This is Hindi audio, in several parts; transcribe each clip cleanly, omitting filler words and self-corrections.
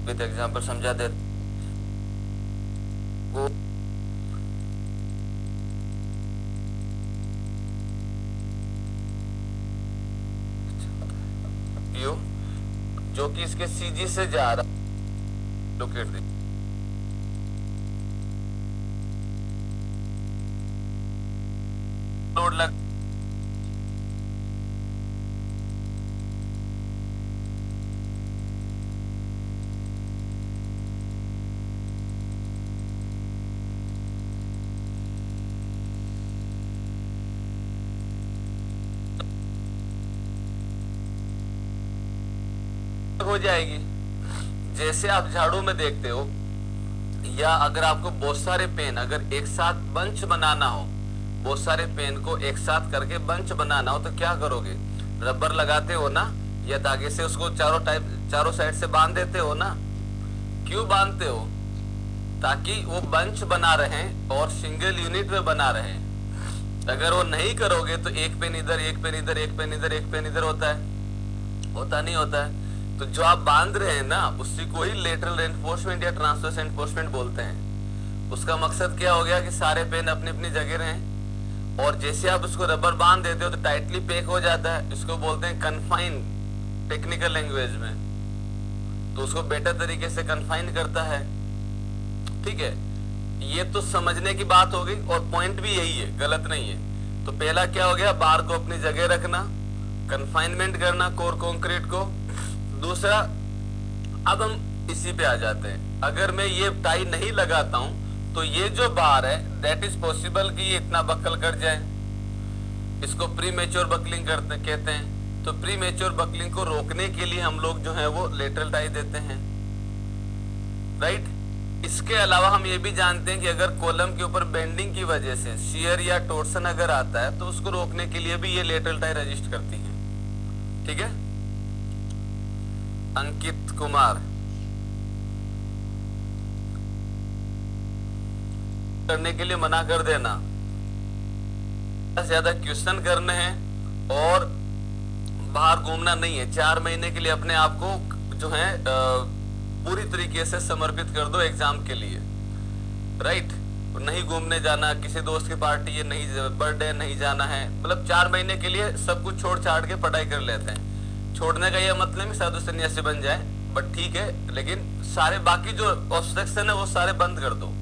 विद एग्जांपल समझा दे को यू जो कि इसके सीजी से जा रहा लोकेट दी लोड लग हो जाएगी। जैसे आप झाड़ू में देखते हो, या अगर आपको बहुत सारे पेन अगर एक साथ बंच बनाना हो, बहुत सारे पेन को एक साथ करके बंच बनाना हो, तो क्या करोगे? रबर लगाते हो ना, या धागे से उसको चारों साइड से बांध देते हो ना। क्यों बांधते हो? ताकि वो बंच बना रहे और सिंगल यूनिट में बना रहे। अगर वो नहीं करोगे तो एक पेन इधर, एक पेन इधर, एक पेन इधर, एक पेन इधर होता है, होता नहीं होता है। तो जो आप बांध रहे हैं ना, उसी को ही लेटरल रेनफोर्समेंट या ट्रांसवर्स रेनफोर्समेंट बोलते हैं। उसका मकसद क्या हो गया कि सारे पेन अपनी अपनी जगह रहें, और जैसे आप उसको रबर बांध देते हो तो टाइटली पैक हो जाता है। इसको बोलते हैं कन्फाइन टेक्निकल लैंग्वेज में। तो उसको बेटर तरीके से कन्फाइन करता है। ठीक है, ये तो समझने की बात हो गई, और पॉइंट भी यही है, गलत नहीं है। तो पहला क्या हो गया? बार को अपनी जगह रखना, कन्फाइनमेंट करना कोर कंक्रीट को। दूसरा, अब हम इसी पे आ जाते हैं। अगर मैं ये टाई नहीं लगाता हूं तो ये जो बार है, दैट इज पॉसिबल कि ये इतना बकल कर जाए। इसको प्री मेच्योर बकलिंग कहते हैं। तो प्री मेच्योर बकलिंग को रोकने के लिए हम लोग जो है वो लेटरल टाई देते हैं, राइट। इसके अलावा हम ये भी जानते हैं कि अगर कॉलम के ऊपर बेंडिंग की वजह से शियर या टोर्सन अगर आता है तो उसको रोकने के लिए भी ये लेटरल टाई रजिस्ट करती है। ठीक है, अंकित कुमार करने के लिए मना कर देना। ज्यादा क्वेश्चन करने हैं और बाहर घूमना नहीं है। 4 महीने के लिए अपने आप को जो है पूरी तरीके से समर्पित कर दो एग्जाम के लिए, राइट। नहीं घूमने जाना, किसी दोस्त की पार्टी है नहीं, बर्थडे नहीं जाना है, मतलब 4 महीने के लिए सब कुछ छोड़ छाड़ के पढ़ाई कर लेते हैं। छोड़ने का यह मतलब नहीं साधु सन्यासी बन जाए, बट ठीक है, लेकिन सारे बाकी जो ऑब्स्ट्रक्शन है वो सारे बंद कर दो।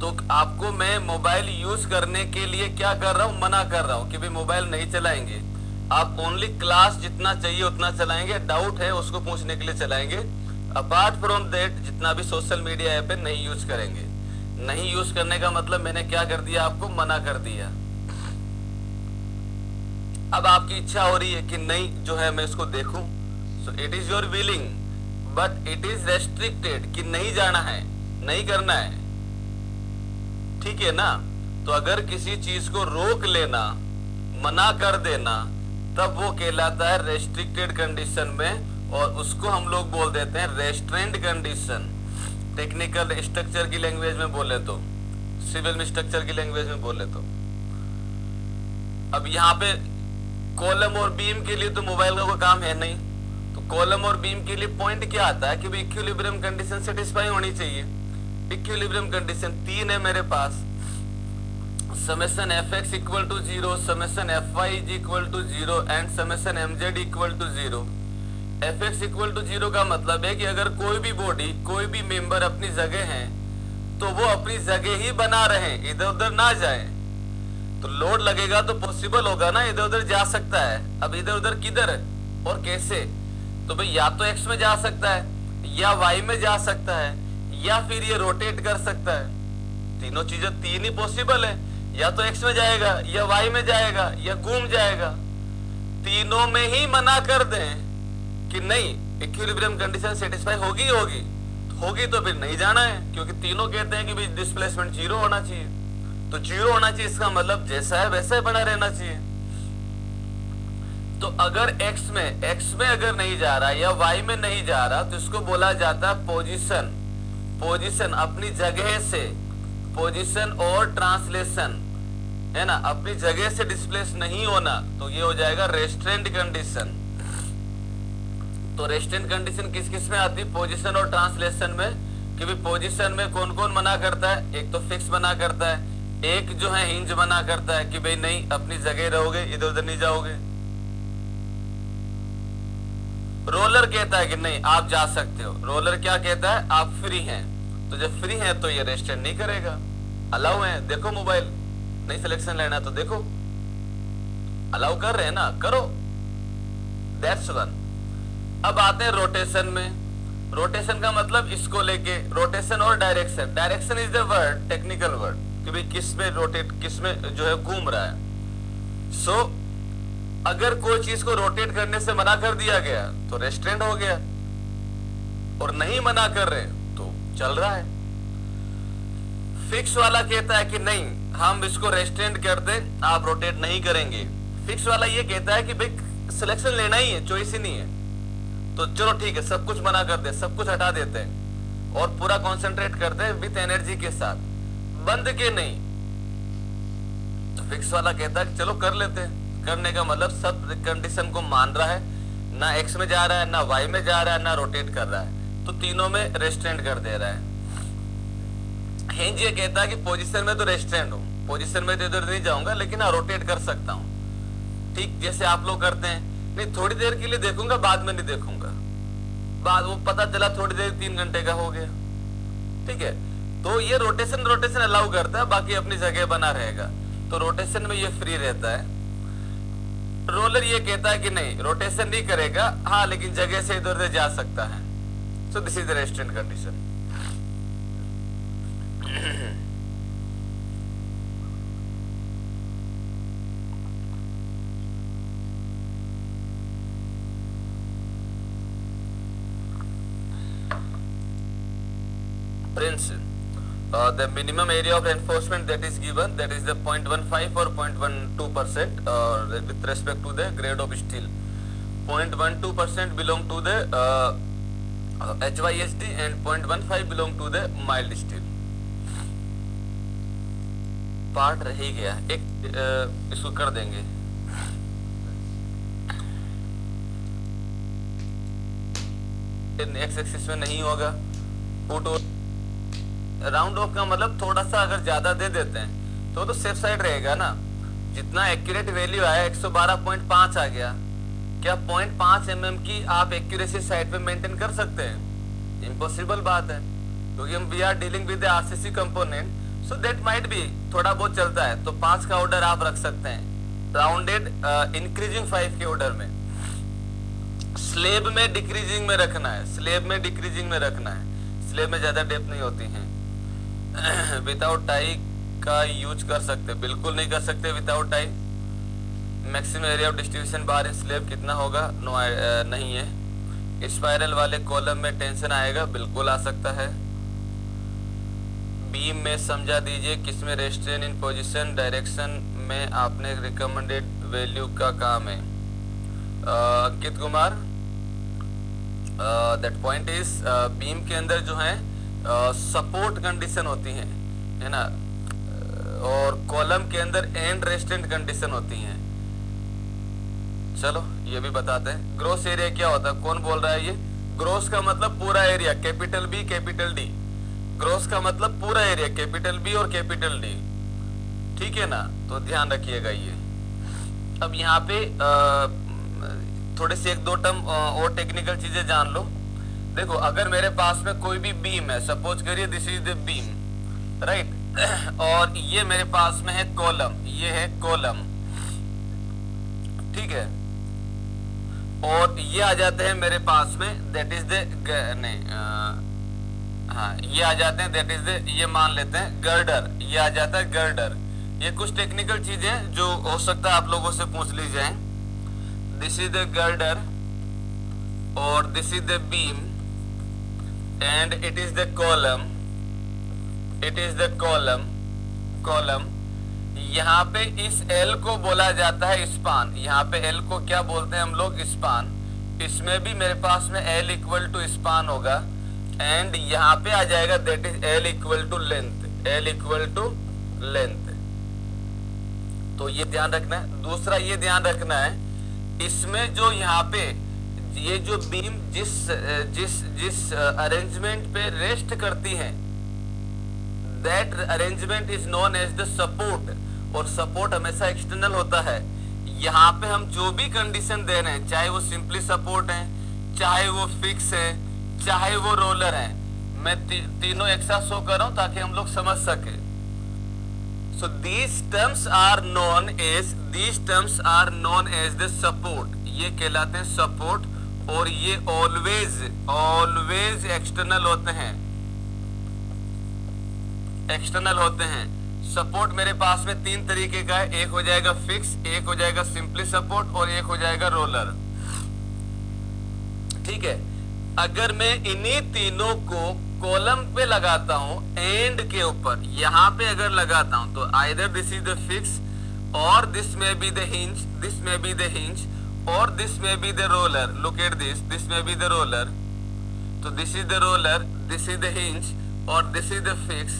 तो आपको मैं मोबाइल यूज करने के लिए क्या कर रहा हूँ? मना कर रहा हूँ कि भाई मोबाइल नहीं चलाएंगे। आप ओनली क्लास जितना चाहिए उतना चलाएंगे, डाउट है उसको पूछने के लिए चलाएंगे। अपार्ट फ्रॉम दैट जितना भी सोशल मीडिया ऐप है नहीं यूज करेंगे। नहीं यूज करने का मतलब मैंने क्या कर दिया? आपको मना कर दिया। अब आपकी इच्छा हो रही है कि नहीं जो है मैं इसको देखूं, सो it is your willing, but it is restricted कि नहीं जाना है, नहीं करना है। ठीक है ना? तो अगर किसी चीज को रोक लेना, मना कर देना, तब वो कहलाता है रेस्ट्रिक्टेड कंडीशन में, और उसको हम लोग बोल देते हैं रेस्ट्रेंट कंडीशन। टेक्निकल स्ट्रक्चर की लैंग्वेज में बोले तो, सिविल में स्ट्रक्चर की लैंग्वेज में बोले तो। अब यहाँ पे कॉलम और बीम के लिए तो मोबाइल का कोई काम है नहीं। तो कॉलम और बीम के लिए पॉइंट क्या आता है कि भाई इक्विलिब्रियम कंडीशन सेटिस्फाई होनी चाहिए। इक्विलिब्रियम कंडीशन 3 है मेरे पास। Summation fx equal to 0, summation fy is equal to 0 and summation mz equal to 0। fx equal to 0 का मतलब है कि अगर कोई भी बॉडी, कोई भी मेंबर अपनी जगह है तो वो अपनी जगह ही बना रहे, इधर उधर ना जाए। तो लोड लगेगा तो पॉसिबल होगा ना, इधर उधर जा सकता है। अब इधर उधर किधर और कैसे? तो भाई या तो x में जा सकता है, या y में जा सकता है, या फिर ये रोटेट कर सकता है। तीनों चीजें 3 ही पॉसिबल है, या तो x में जाएगा, या y में जाएगा, या घूम जाएगा। तीनों में ही मना कर दें कि नहीं इक्विलिब्रियम कंडीशन सेटिस्फाई होगी होगी तो फिर नहीं जाना है, क्योंकि तीनों कहते हैं कि भाई डिस्प्लेसमेंट 0 होना चाहिए। तो 0 होना चाहिए, इसका मतलब जैसा है वैसा ही बना रहना चाहिए। तो अगर x में अगर नहीं जा रहा या y में नहीं जा रहा तो इसको बोला जाता है पोजीशन अपनी जगह से, पोजीशन और ट्रांसलेशन, है ना, अपनी जगह से डिस्प्लेस नहीं होना, तो ये हो जाएगा रेस्ट्रेंट कंडीशन। तो रेस्ट्रेंट कंडीशन किस किस में आती है? पोजीशन और ट्रांसलेशन में। कि भाई पोजीशन में कौन कौन मना करता है? एक तो फिक्स मना करता है, एक जो है हिंज मना करता है कि भाई नहीं अपनी जगह रहोगे, इधर उधर नहीं जाओगे। रोलर कहता है कि नहीं आप जा सकते हो। रोलर क्या कहता है? आप फ्री हैं। तो जब फ्री हैं तो ये रेस्ट्रेंट नहीं करेगा। अलाउ है, देखो मोबाइल, नहीं सिलेक्शन लेना तो देखो, अलाउ कर रहे हैं ना, करो। That's one. अब आते हैं रोटेशन में। रोटेशन का मतलब इसको लेके, रोटेशन और direction. Direction is the word, technical word, कि भाई किस में रोटेट, किस में जो है घूम रहा है। सो अगर कोई चीज को रोटेट करने से मना कर दिया गया तो रेस्ट्रेंट हो गया, और नहीं मना कर रहे तो चल रहा है। फिक्स वाला कहता है कि नहीं हम इसको रेस्ट्रेंट कर दे, आप रोटेट नहीं करेंगे। फिक्स वाला ये कहता है कि भाई सिलेक्शन लेना ही है, चॉइस ही नहीं है, तो चलो ठीक है सब कुछ मना कर दे, सब कुछ हटा देते हैं और पूरा कंसंट्रेट करते हैं विथ एनर्जी के साथ, बंद के नहीं। तो फिक्स वाला कहता है कि चलो कर लेते हैं। करने का मतलब सब कंडीशन को मान रहा है, ना एक्स में जा रहा है, ना वाई में जा रहा है, ना रोटेट कर रहा है, तो तीनों में रेस्ट्रेंट कर दे रहा है। हिंज ये कहता है कि पोजीशन में तो रेस्ट्रेंट हूं, पोजीशन में तो इधर नहीं जाऊंगा, लेकिन हाँ रोटेट कर सकता हूं। ठीक जैसे आप लोग करते हैं, नहीं थोड़ी देर के लिए देखूंगा, बाद में नहीं देखूंगा, बाद वो पता चला थोड़ी देर 3 घंटे का हो गया। ठीक है, तो ये रोटेशन अलाउ करता है, बाकी अपनी जगह बना रहेगा। तो रोटेशन में ये फ्री रहता है। रोलर ये कहता है कि नहीं रोटेशन नहीं करेगा, हाँ लेकिन जगह से इधर उधर जा सकता है। So this is the restaurant condition. Prince, the minimum area of enforcement that is given, that is the 0.15 or 0.12% with respect to the grade of steel. 0.12% belong to the HYSD and 0.15 belong to the mild steel. Part रह ही गया एक, इसको कर देंगे। एक्स एक्सिस में नहीं होगा, पुट राउंड ऑफ का मतलब थोड़ा सा अगर ज्यादा दे देते हैं तो सेफ साइड रहेगा ना। जितना एक्यूरेट वैल्यू आया 112.5 आ गया, क्या 0.5 mm की आप एक्यूरेसी साइड पे मेंटेन कर सकते हैं? इम्पॉसिबल बात है, क्योंकि हम we are dealing with RCC component, so that might be थोड़ा बहुत चलता है, तो 5 का ऑर्डर आप रख सकते हैं, राउंडेड इंक्रीजिंग 5 के ऑर्डर में। स्लेब में डिक्रीजिंग में रखना है, स्लेब में डिक्रीजिंग में रखना है, स्लेब में ज्यादा डेप्थ नहीं होती है। विदाउट टाई का यूज कर सकते? बिल्कुल नहीं कर सकते without tie. Maximum area of distribution bar in slab कितना होगा? नो नहीं है। स्पाइरल वाले कॉलम में टेंशन आएगा? बिल्कुल आ सकता है। बीम में समझा दीजिए किसमें रेस्ट्रेन इन पोजीशन डायरेक्शन में आपने रिकमेंडेड वैल्यू का काम है। Ankit Kumar, that point is beam के अंदर जो है सपोर्ट कंडीशन होती है ना, और कॉलम के अंदर एंड रेस्टेंट कंडीशन होती हैं। चलो ये भी बताते हैं। ग्रोस एरिया क्या होता है? कौन बोल रहा है ये? ग्रोस का मतलब पूरा area, capital B capital D. Gross का मतलब पूरा एरिया, कैपिटल बी और कैपिटल डी। ठीक है ना, तो ध्यान रखिएगा ये। अब यहाँ पे थोड़ी सी 1-2 टर्म और टेक्निकल चीजें जान लो। देखो अगर मेरे पास में कोई भी बीम है, सपोज करिए this is the beam, right, और ये मेरे पास में है कॉलम, ये है कॉलम, ठीक है, और ये आ जाते हैं मेरे पास में दैट इज द हाँ ये आ जाते हैं दैट इज द, ये मान लेते हैं गर्डर, ये आ जाता है गर्डर। ये कुछ टेक्निकल चीजें जो हो सकता है आप लोगों से पूछ ली जाए। दिस इज द गर्डर और this is the beam and it is the column, it is the column। यहाँ पे इस L को बोला जाता है स्पान। यहाँ पे L को क्या बोलते हैं हम लोग? स्पान। इसमें भी मेरे पास में L इक्वल टू स्पान होगा, एंड यहाँ पे आ जाएगा that is L equal to length, L equal to length. तो ये ध्यान रखना है। दूसरा ये ध्यान रखना है, इसमें जो यहाँ पे ये जो बीम जिस जिस जिस अरेंजमेंट पे रेस्ट करती है, that arrangement is known as the support, और सपोर्ट हमेशा एक्सटर्नल होता है। यहाँ पे हम जो भी कंडीशन दे रहे हैं, चाहे वो सिंपली सपोर्ट है, चाहे वो फिक्स है, चाहे वो रोलर है, मैं तीनों एक साथ शो कर रहा हूं ताकि हम लोग समझ सके। So these terms are known as the support, ये कहलाते हैं सपोर्ट, और ये ऑलवेज एक्सटर्नल होते हैं। सपोर्ट मेरे पास में 3 तरीके का है, एक हो जाएगा फिक्स, एक हो जाएगा सिंपली सपोर्ट, और एक हो जाएगा रोलर। ठीक है, अगर मैं इन्हीं तीनों को कॉलम पे लगाता हूं, एंड के ऊपर यहां पे अगर लगाता हूं, तो either this is the fix, और दिस में बी द हिंज, दिस में बी द हिंज, और दिस में be the roller. Look at this में बी द रोलर, तो this is the roller, this is the hinge, और दिस इज द फिक्स।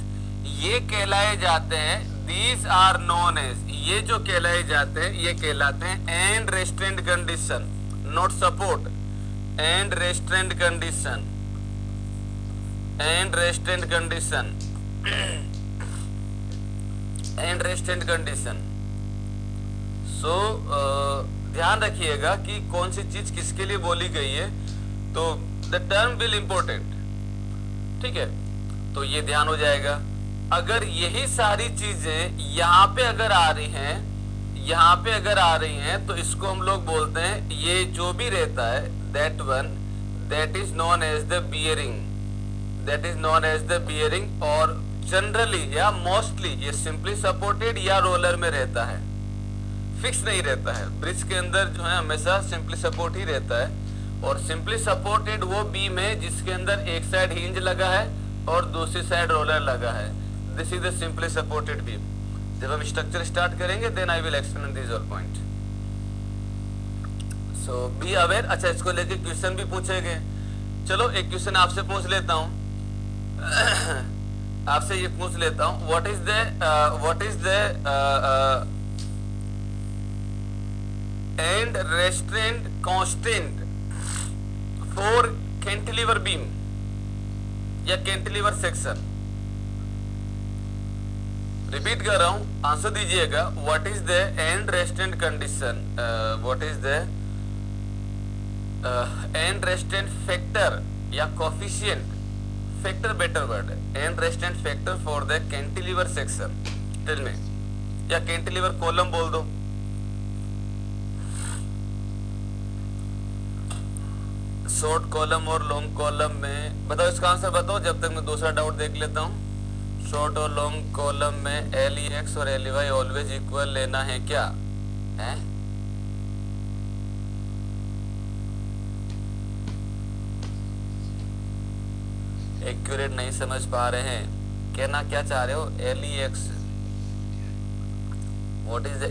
ये कहलाए जाते हैं, दीज आर नोन एज, ये जो कहलाए जाते हैं ये कहलाते हैं end restraint condition, not support, end restraint condition, end restraint condition, end restraint condition. So ध्यान रखिएगा कि कौन सी चीज किसके लिए बोली गई है, तो द टर्म विल इम्पोर्टेंट। ठीक है, तो ये ध्यान हो जाएगा। अगर यही सारी चीजें यहाँ पे अगर आ रही हैं, तो इसको हम लोग बोलते हैं, ये जो भी रहता है, that is known as the bearing, और जनरली या मोस्टली ये सिंपली सपोर्टेड या रोलर में रहता है, फिक्स नहीं रहता है। ब्रिज के अंदर जो है हमेशा सिंपली सपोर्ट ही रहता है, और सिंपली सपोर्टेड वो बीम है जिसके अंदर एक साइड हिंज लगा है और दूसरी साइड रोलर लगा है। This is the simply supported beam. जब हम स्ट्रक्चर स्टार्ट करेंगे, then I will explain this all point. So be aware. अच्छा, इसको लेके क्वेश्चन भी पूछे गए। चलो एक क्वेश्चन आपसे पूछ लेता हूं आपसे ये पूछ लेता हूं, what is the end restraint constant for cantilever beam या कैंटिलीवर सेक्शन? रिपीट कर रहा हूं, आंसर दीजिएगा। What is the end restraint condition, what is the end restraint factor या कोफिशिएंट, फैक्टर बेटर वर्ड है, end restraint factor for the cantilever section? Tell me, या कैंटिलीवर कॉलम बोल दो। शॉर्ट कॉलम और लॉन्ग कॉलम में बताओ, इसका आंसर बताओ, जब तक मैं दूसरा डाउट देख लेता हूं। शॉर्ट और लॉन्ग कॉलम में LEX और LEY ऑलवेज इक्वल लेना है क्या है? एक्यूरेट नहीं समझ पा रहे हैं, कहना क्या चाह रहे हो? LEX, व्हाट इज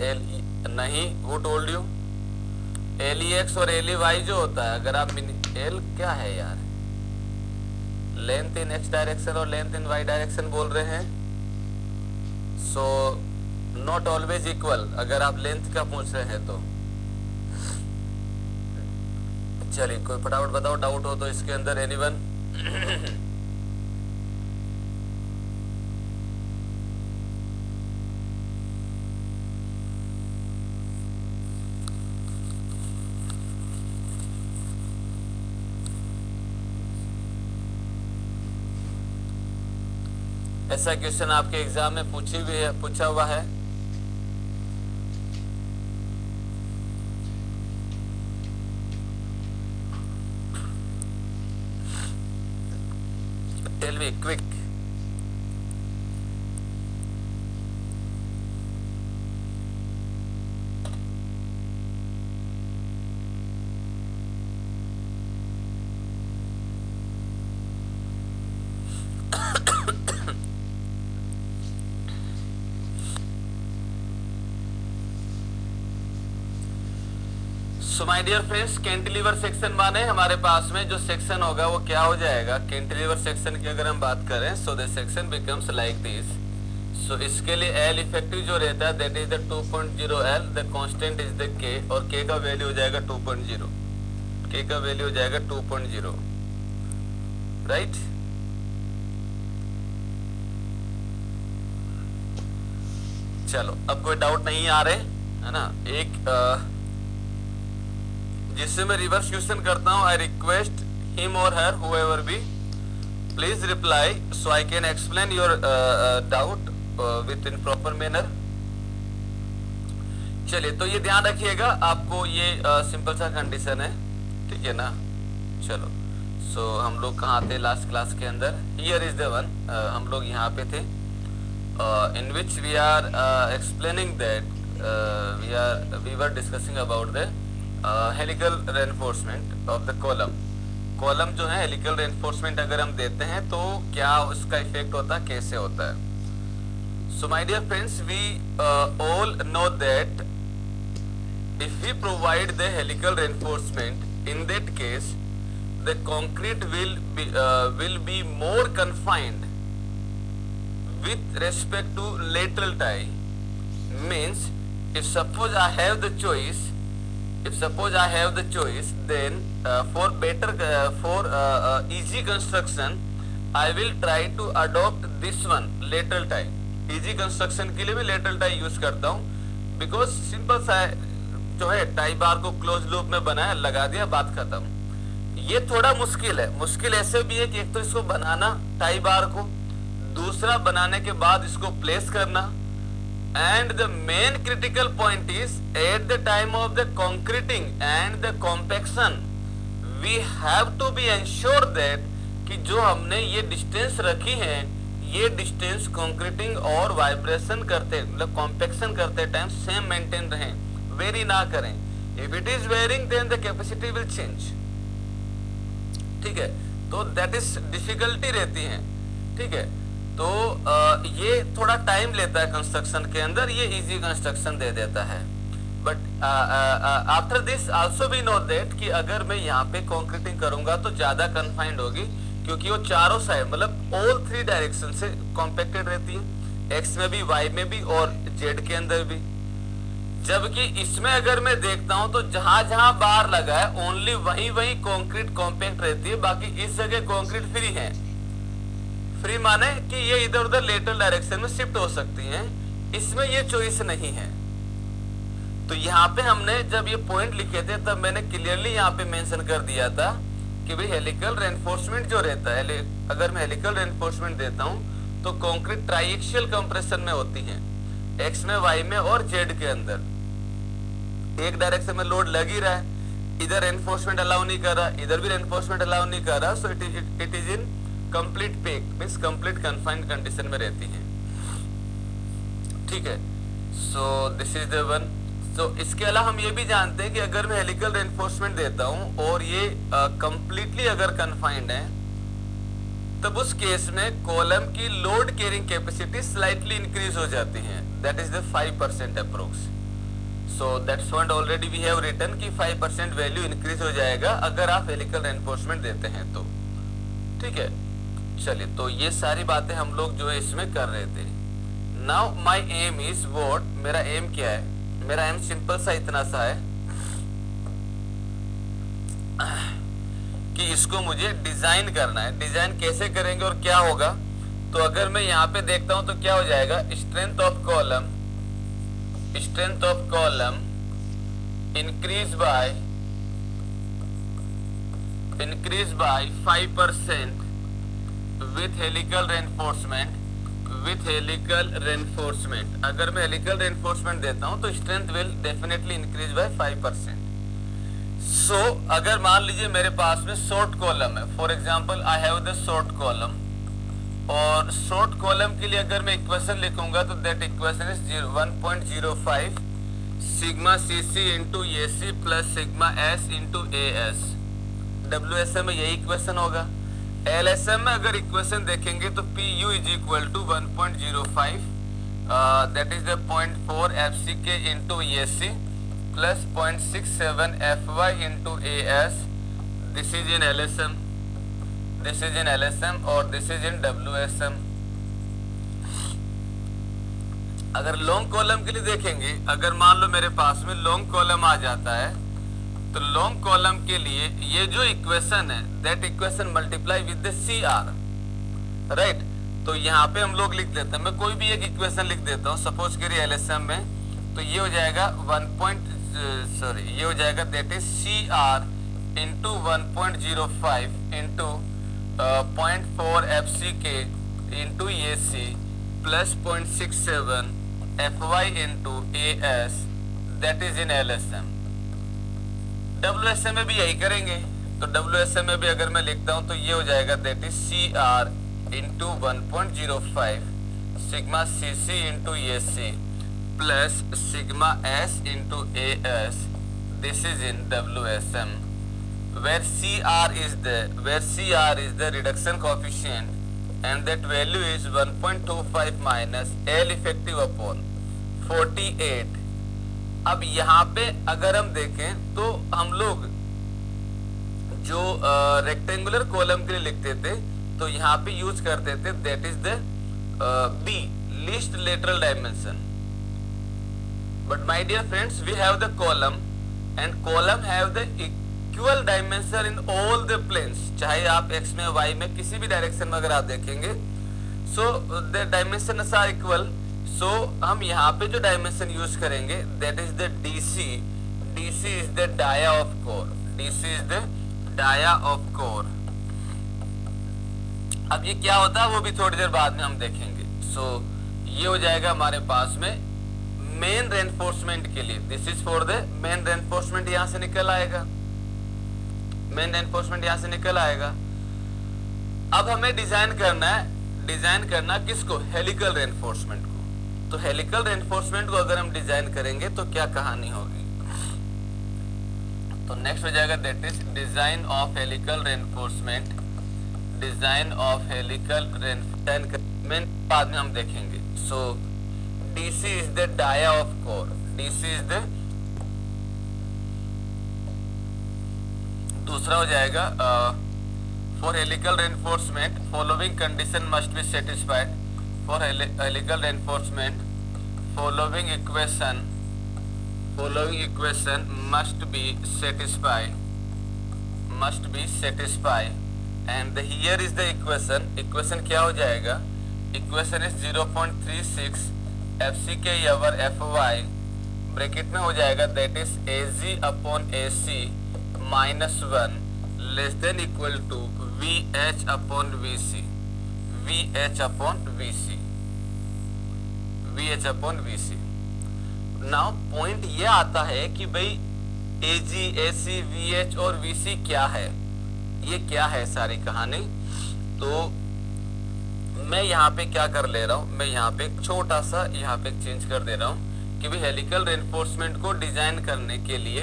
नहीं, वो टोल्ड यू LEX और LEY जो होता है, अगर आप L क्या है यार, लेंथ इन x डायरेक्शन और लेंथ इन y डायरेक्शन बोल रहे हैं। सो नॉट ऑलवेज इक्वल, अगर आप लेंथ का पूछ रहे हैं तो। चलिए कोई फटाफट बताओ, डाउट हो तो इसके अंदर। एनीवन? ऐसा क्वेश्चन आपके एग्जाम में पूछा हुआ है? Tell me quick. So my dear friends, cantilever section माने हमारे पास में जो सेक्शन होगा वो क्या हो जाएगा? कैंटिलीवर सेक्शन की अगर हम बात करें, so the section becomes like this. So इसके लिए L इफेक्टिव जो रहता है, that is the 2.0 L, the constant is the K, और K का वैल्यू हो जाएगा 2.0। k का वैल्यू हो जाएगा 2.0, राइट। चलो अब कोई डाउट नहीं आ रहे है ना। एक जिससे मैं रिवर्स क्वेश्चन करता हूं, आई रिक्वेस्ट हिम और her whoever be please reply so I can explain your doubt with in proper manner. चलिए तो ये ध्यान रखिएगा, आपको ये सिंपल सा कंडीशन है, ठीक है ना। चलो सो हम लोग कहाँ थे लास्ट क्लास के अंदर, हियर इज द वन, हम लोग यहाँ पे थे, in which we are explaining that we were discussing about the helical reinforcement of the column। Column जो है हेलिकल रेनफोर्समेंट अगर हम देते हैं तो क्या उसका इफेक्ट होता है, कैसे होता है। So my dear friends, we all know that if we provide the helical reinforcement, in that case the concrete will be more confined with respect to lateral tie। means if suppose I have the choice, then for better for easy construction I will try to adopt this one, lateral tie। easy construction के लिए मैं lateral tie यूज करता हूँ, because simple सा जो है टाई बार को क्लोज लूप में बनाया, लगा दिया, बात खत्म। ये थोड़ा मुश्किल है, मुश्किल ऐसे भी है कि एक तो इसको बनाना टाई बार को, दूसरा बनाने के बाद इसको प्लेस करना, and the main critical point is at the time of the concreting and the compaction we have to be ensure that कि जो हमने ये डिस्टेंस रखी है, ये डिस्टेंस कंक्रीटिंग और वाइब्रेशन करते मतलब कॉम्पैक्शन करते टाइम सेम मेंटेन रहे, वेरी ना करें। If it is varying then the capacity will change, ठीक है। तो दैट इज डिफिकल्टी रहती है, ठीक है। तो ये थोड़ा टाइम लेता है कंस्ट्रक्शन के अंदर, ये इजी कंस्ट्रक्शन दे देता है। But after this also we know that कि अगर मैं यहाँ पे कंक्रीटिंग करूंगा तो ज्यादा कन्फाइंड होगी, क्योंकि वो चारों साइड मतलब ऑल थ्री डायरेक्शन से कॉम्पैक्टेड रहती है, एक्स में भी, वाई में भी और जेड के अंदर भी। जबकि इसमें अगर मैं देखता हूं तो जहां जहां बार लगा है ओनली वही वही कंक्रीट कॉम्पैक्ट रहती है, बाकी इस जगह कंक्रीट फ्री है। फ्री माने कि ये इधर उधर लेटरल डायरेक्शन में शिफ्ट हो सकती हैं, इसमें ये चॉइस नहीं है। तो यहाँ पे हमने जब ये पॉइंट लिखे थे तब मैंने क्लियरली यहाँ पे मेंशन कर दिया था कि भाई हेलिकल रेनफोर्समेंट जो रहता है, अगर मैं हेलिकल रेनफोर्समेंट देता हूँ तो कंक्रीट ट्राइएक्सियल कंप्रेशन में होती है, एक्स में, वाई में और जेड के अंदर। एक डायरेक्शन में लोड लग ही रहा है, इधर रेनफोर्समेंट अलाउ नहीं कर रहा, इधर भी रेनफोर्समेंट अलाउ नहीं कर रहा, so it is in complete pack, means complete confined condition में रहती है, ठीक है। So this is the one. So इसके अलावा हम ये भी जानते हैं कि अगर मैं हेलिकल रेनफोर्समेंट देता हूं और ये कंप्लीटली अगर कन्फाइंड है, तब उस केस में कॉलम की load carrying capacity slightly increase हो जाती है, that is the 5% approx. So that's what already we have written कि 5% वैल्यू इंक्रीज हो जाएगा अगर आप हेलिकल रेनफोर्समेंट देते हैं तो, ठीक है। चलिए तो ये सारी बातें हम लोग जो है इसमें कर रहे थे। Now my aim is what, मेरा एम क्या है, मेरा एम सिंपल सा इतना सा है कि इसको मुझे डिजाइन करना है। डिजाइन कैसे करेंगे और क्या होगा, तो अगर मैं यहाँ पे देखता हूं तो क्या हो जाएगा, strength of column increase by 5% with helical reinforcement। अगर मैं helical reinforcement देता हूं तो strength will definitely increase by 5%। so अगर मान लीजिए मेरे पास में short column है, for example I have the short column, और शॉर्ट कॉलम के लिए अगर मैं इक्वेशन लिखूंगा तो that equation is 1.05 sigma CC into A C plus sigma S into A S. WSM में यही इक्वेशन होगा। एलएसएम में अगर इक्वेशन देखेंगे तो P U is equal to 1.05 that is the 0.4 F C के into A C plus 0.67 F Y into A S. This is in LSM, this is in LSM और दिस इज इन डब्ल्यूएसएम। अगर लॉन्ग कॉलम के लिए देखेंगे, अगर मान लो मेरे पास में लॉन्ग कॉलम आ जाता है तो लॉन्ग कॉलम के लिए ये जो इक्वेशन है that equation multiply with the C R, right. तो यहाँ पे हम लोग लिख देते हैं, मैं कोई भी एक इक्वेशन लिख देता हूँ, सपोज करिए एलएसएम में, तो ये हो जाएगा ये हो जाएगा that is C R into 1.05 into 0.4 F C के into A C plus 0.67 F Y into A S that is in LSM. WSM में भी यही करेंगे, तो डब्ल्यूएसएम में भी अगर मैं लिखता हूं तो ये हो जाएगा that is C R into 1.05 sigma C C into A C plus sigma S into A S, this is in WSM where CR is the reduction coefficient and that value is 1.25 minus L effective upon 48। अब यहाँ पे अगर हम देखें तो हम लोग जो रेक्टेंगुलर कॉलम के लिए लिखते थे तो यहाँ पे यूज करते थे that is the B least lateral dimension, but my dear friends we have the column and column have the equal dimension in all the planes, चाहे आप x में y में किसी भी डायरेक्शन में अगर आप देखेंगे, so the dimension are equal. So हम यहाँ पे जो डायमेंशन यूज करेंगे that is the DC, DC is the dia of core, DC is the dia of core. अब ये क्या होता है वो भी थोड़ी देर बाद में हम देखेंगे। सो ये हो जाएगा हमारे पास में मेन रेनफोर्समेंट के लिए, this is for the main reinforcement, यहाँ से निकल आएगा मेन रेनफोर्समेंट, यहाँ से निकल आएगा। अब हमें डिजाइन करना किसको, हेलिकल रेनफोर्समेंट को। तो हेलिकल रेनफोर्समेंट को अगर हम डिजाइन करेंगे तो क्या कहानी होगी, तो नेक्स्ट हो जाएगा that is design of helical reinforcement, design of helical reinforcement बाद में हम देखेंगे। So DC is the dia of core, DC is the, दूसरा हो जाएगा for helical reinforcement following condition must be satisfied, for helical reinforcement following equation must be satisfied and here is the equation क्या हो जाएगा, equation is 0.36 FCK over FY bracket में हो जाएगा that is AG upon AC minus 1 less than equal to VH upon VC, VH upon VC, VH upon VC। Now point ये आता है कि भाई AG, AC, VH और VC क्या है, ये क्या है सारी कहानी। तो मैं यहाँ पे क्या कर ले रहा हूँ, मैं यहाँ पे एक छोटा सा यहाँ पे चेंज कर दे रहा हूँ कि भाई हेलिकल रेनफोर्समेंट को डिजाइन करने के लिए,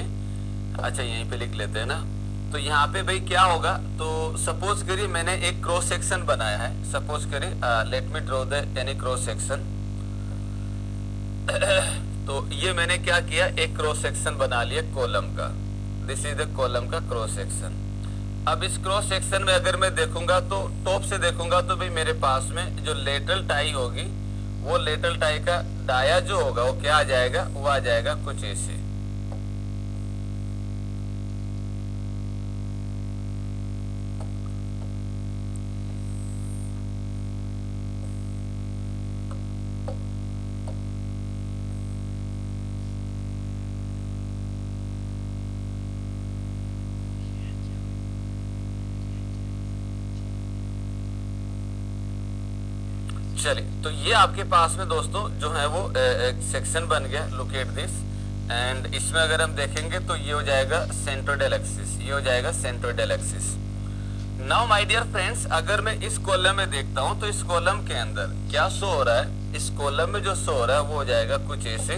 अच्छा यहीं पे लिख लेते हैं ना। तो यहाँ पे भाई क्या होगा, तो सपोज करिए मैंने एक क्रॉस सेक्शन बनाया है, सपोज करिए let me draw the any cross section. तो ये मैंने क्या किया, एक क्रॉस सेक्शन बना लिया कॉलम का, दिस इज द कॉलम का क्रॉस सेक्शन। अब इस क्रॉस सेक्शन में अगर मैं देखूंगा तो टॉप से देखूंगा तो भाई मेरे पास में जो लेटरल टाई होगी वो लेटरल टाई का डाया जो होगा वो क्या आ जाएगा, वो आ जाएगा कुछ ऐसे। चलिए, तो ये आपके पास में दोस्तों जो है वो एक सेक्शन बन गया, लुक एट दिस, एंड इसमें अगर हम देखेंगे तो ये हो जाएगा सेंट्रोइडल एक्सिस, ये हो जाएगा centroidal axis. Now my dear friends, अगर मैं इस कॉलम में देखता हूं तो इस कॉलम के अंदर क्या शो हो रहा है, इस कॉलम में जो शो हो रहा है वो हो जाएगा कुछ ऐसे,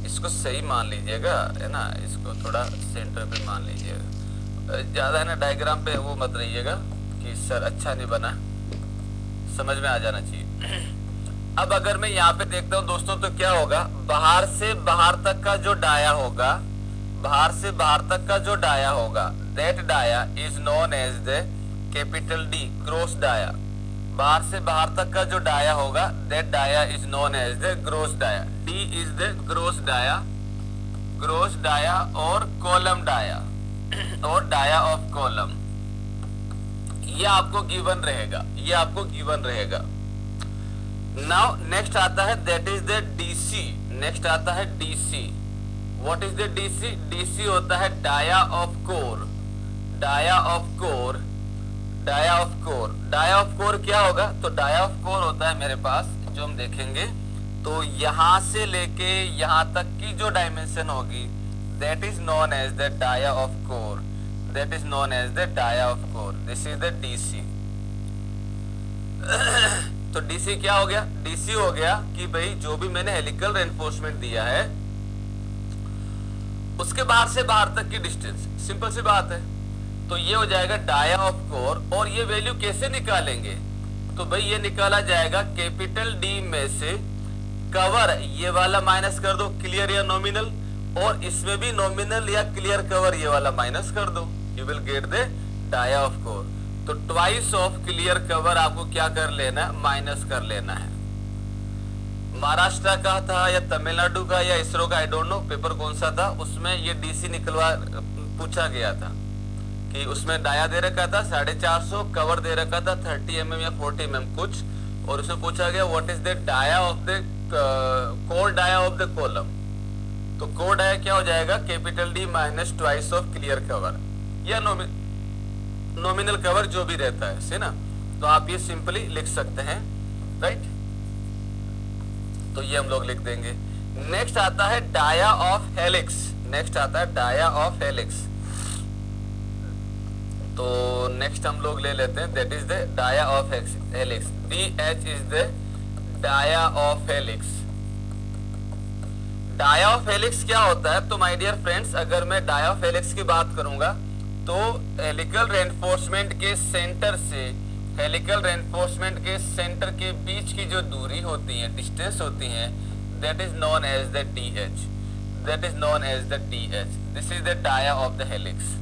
इसको सही मान लीजिएगा, है ना, इसको थोड़ा सेंटर पे मान लीजिएगा, ज्यादा है ना डायग्राम पे वो मत रहिएगा कि सर अच्छा नहीं बना, समझ में आ जाना चाहिए। अब अगर मैं यहाँ पे देखता हूँ दोस्तों तो क्या होगा, बाहर से बाहर तक का जो डाया होगा, बाहर से बाहर तक का जो डाया होगा, that dia is known as the capital D gross dia. बाहर से बाहर तक का जो डाया होगा that dia is known as the gross dia. D is the gross dia और कॉलम डाया, और डाया ऑफ कॉलम, ये आपको गिवन रहेगा, ये आपको गिवन रहेगा। नाउ नेक्स्ट आता है that is the DC, next आता है DC. What is the DC? DC होता है dia of core, dia of core, dia of core. Dia of core क्या होगा? तो डाया ऑफ कोर होता है मेरे पास, जो हम देखेंगे तो यहां से लेके यहां तक की जो डायमेंशन होगी that is known as the dia of core, that is known as the dia of core. This is the DC. तो डीसी क्या हो गया? डीसी हो गया कि भाई जो भी मैंने हेलिकल रेनफोर्समेंट दिया है उसके बाहर से बाहर तक की डिस्टेंस, सिंपल सी बात है। तो ये हो जाएगा डाया ऑफ कोर। और ये वैल्यू कैसे निकालेंगे? तो भाई ये निकाला जाएगा कैपिटल डी में से कवर, ये वाला माइनस कर दो, क्लियर या नॉमिनल, और इसमें भी नॉमिनल या क्लियर कवर ये वाला माइनस कर दो, you will get the dia of core. तो ट्वाइस ऑफ क्लियर कवर आपको क्या कर लेना है? माइनस कर लेना है। महाराष्ट्र का था या तमिलनाडु का या इसरो का, आई डोंट नो पेपर कौन सा था, उसमें ये डीसी निकलवा पूछा गया था कि उसमें डाया दे रखा था 450, कवर दे रखा था 30 mm या 40 mm कुछ, और उसमें पूछा गया what is the dia of the core dia of the column. तो कोर डाया क्या हो जाएगा? Capital D minus twice of clear cover या नॉमिनल कवर जो भी रहता है, से ना। तो आप ये सिंपली लिख सकते हैं, राइट। तो ये हम लोग लिख देंगे। नेक्स्ट आता है डाया ऑफ हेलिक्स, नेक्स्ट आता है डाया ऑफ हेलिक्स। तो नेक्स्ट हम लोग ले लेते हैं that is the dia of helix. D H is the dia of helix. Dia of helix क्या होता है? तो माय डियर फ्रेंड्स, अगर मैं डाया ऑफ हेलिक्स की बात करूंगा तो हेलिकल रेनफोर्समेंट के सेंटर से, हेलिकल रेनफोर्समेंट के सेंटर के बीच की जो दूरी होती है, डिस्टेंस होती है, that is known as the D H, that is known as the D H. This is the dia of the helix,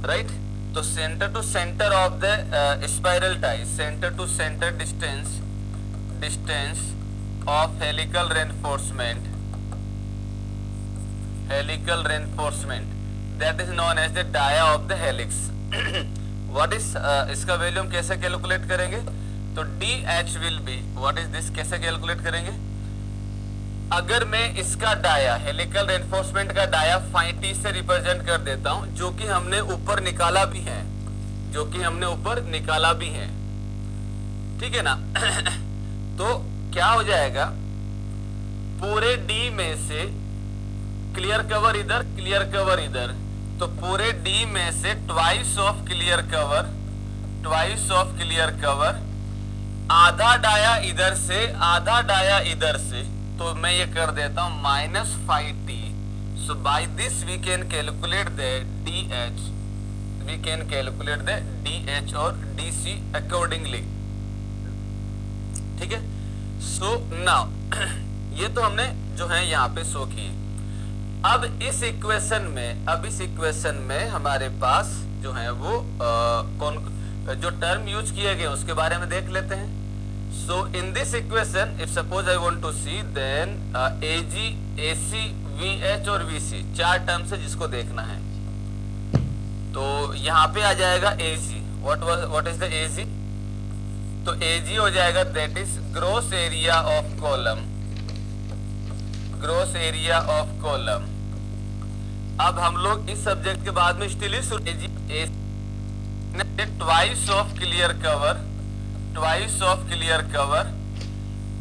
right. तो centre to centre of the spiral tie, centre to centre distance, distance of helical reinforcement, helical reinforcement, that is known as the dia of the helix. What is इसका वैल्यू हम कैसे कैलकुलेट करेंगे? तो D H will be, what is this, कैसे कैलकुलेट करेंगे? अगर मैं इसका डाया, हेलिकल रेनफोर्समेंट का डाया फाई टी से रिप्रेजेंट कर देता हूं, जो कि हमने ऊपर निकाला भी है, जो कि हमने ऊपर निकाला भी है, ठीक है ना। तो क्या हो जाएगा? पूरे डी में से क्लियर कवर इधर, क्लियर कवर इधर, तो पूरे डी में से twice of clear cover, twice of clear cover, आधा डाया इधर से, आधा डाया इधर से, तो मैं ये कर देता हूं minus 5t। So by this we can calculate the D H, we can calculate the D H और डी सी अकॉर्डिंगली, ठीक है। सो नाउ ये तो हमने जो है यहाँ पे शो किए। अब इस इक्वेशन में, अब इस इक्वेशन में हमारे पास जो है वो कौन जो टर्म यूज किए गए उसके बारे में देख लेते हैं। So in this equation if suppose I want to see, then AG, AC, VH और वीसी, चार टर्म्स है जिसको देखना है। तो यहाँ पे आ जाएगा AG. What is the AG? तो एजी हो जाएगा that is gross area of column, gross area of column. अब हम लोग इस सब्जेक्ट के बाद में still twice of clear cover, twice of clear cover,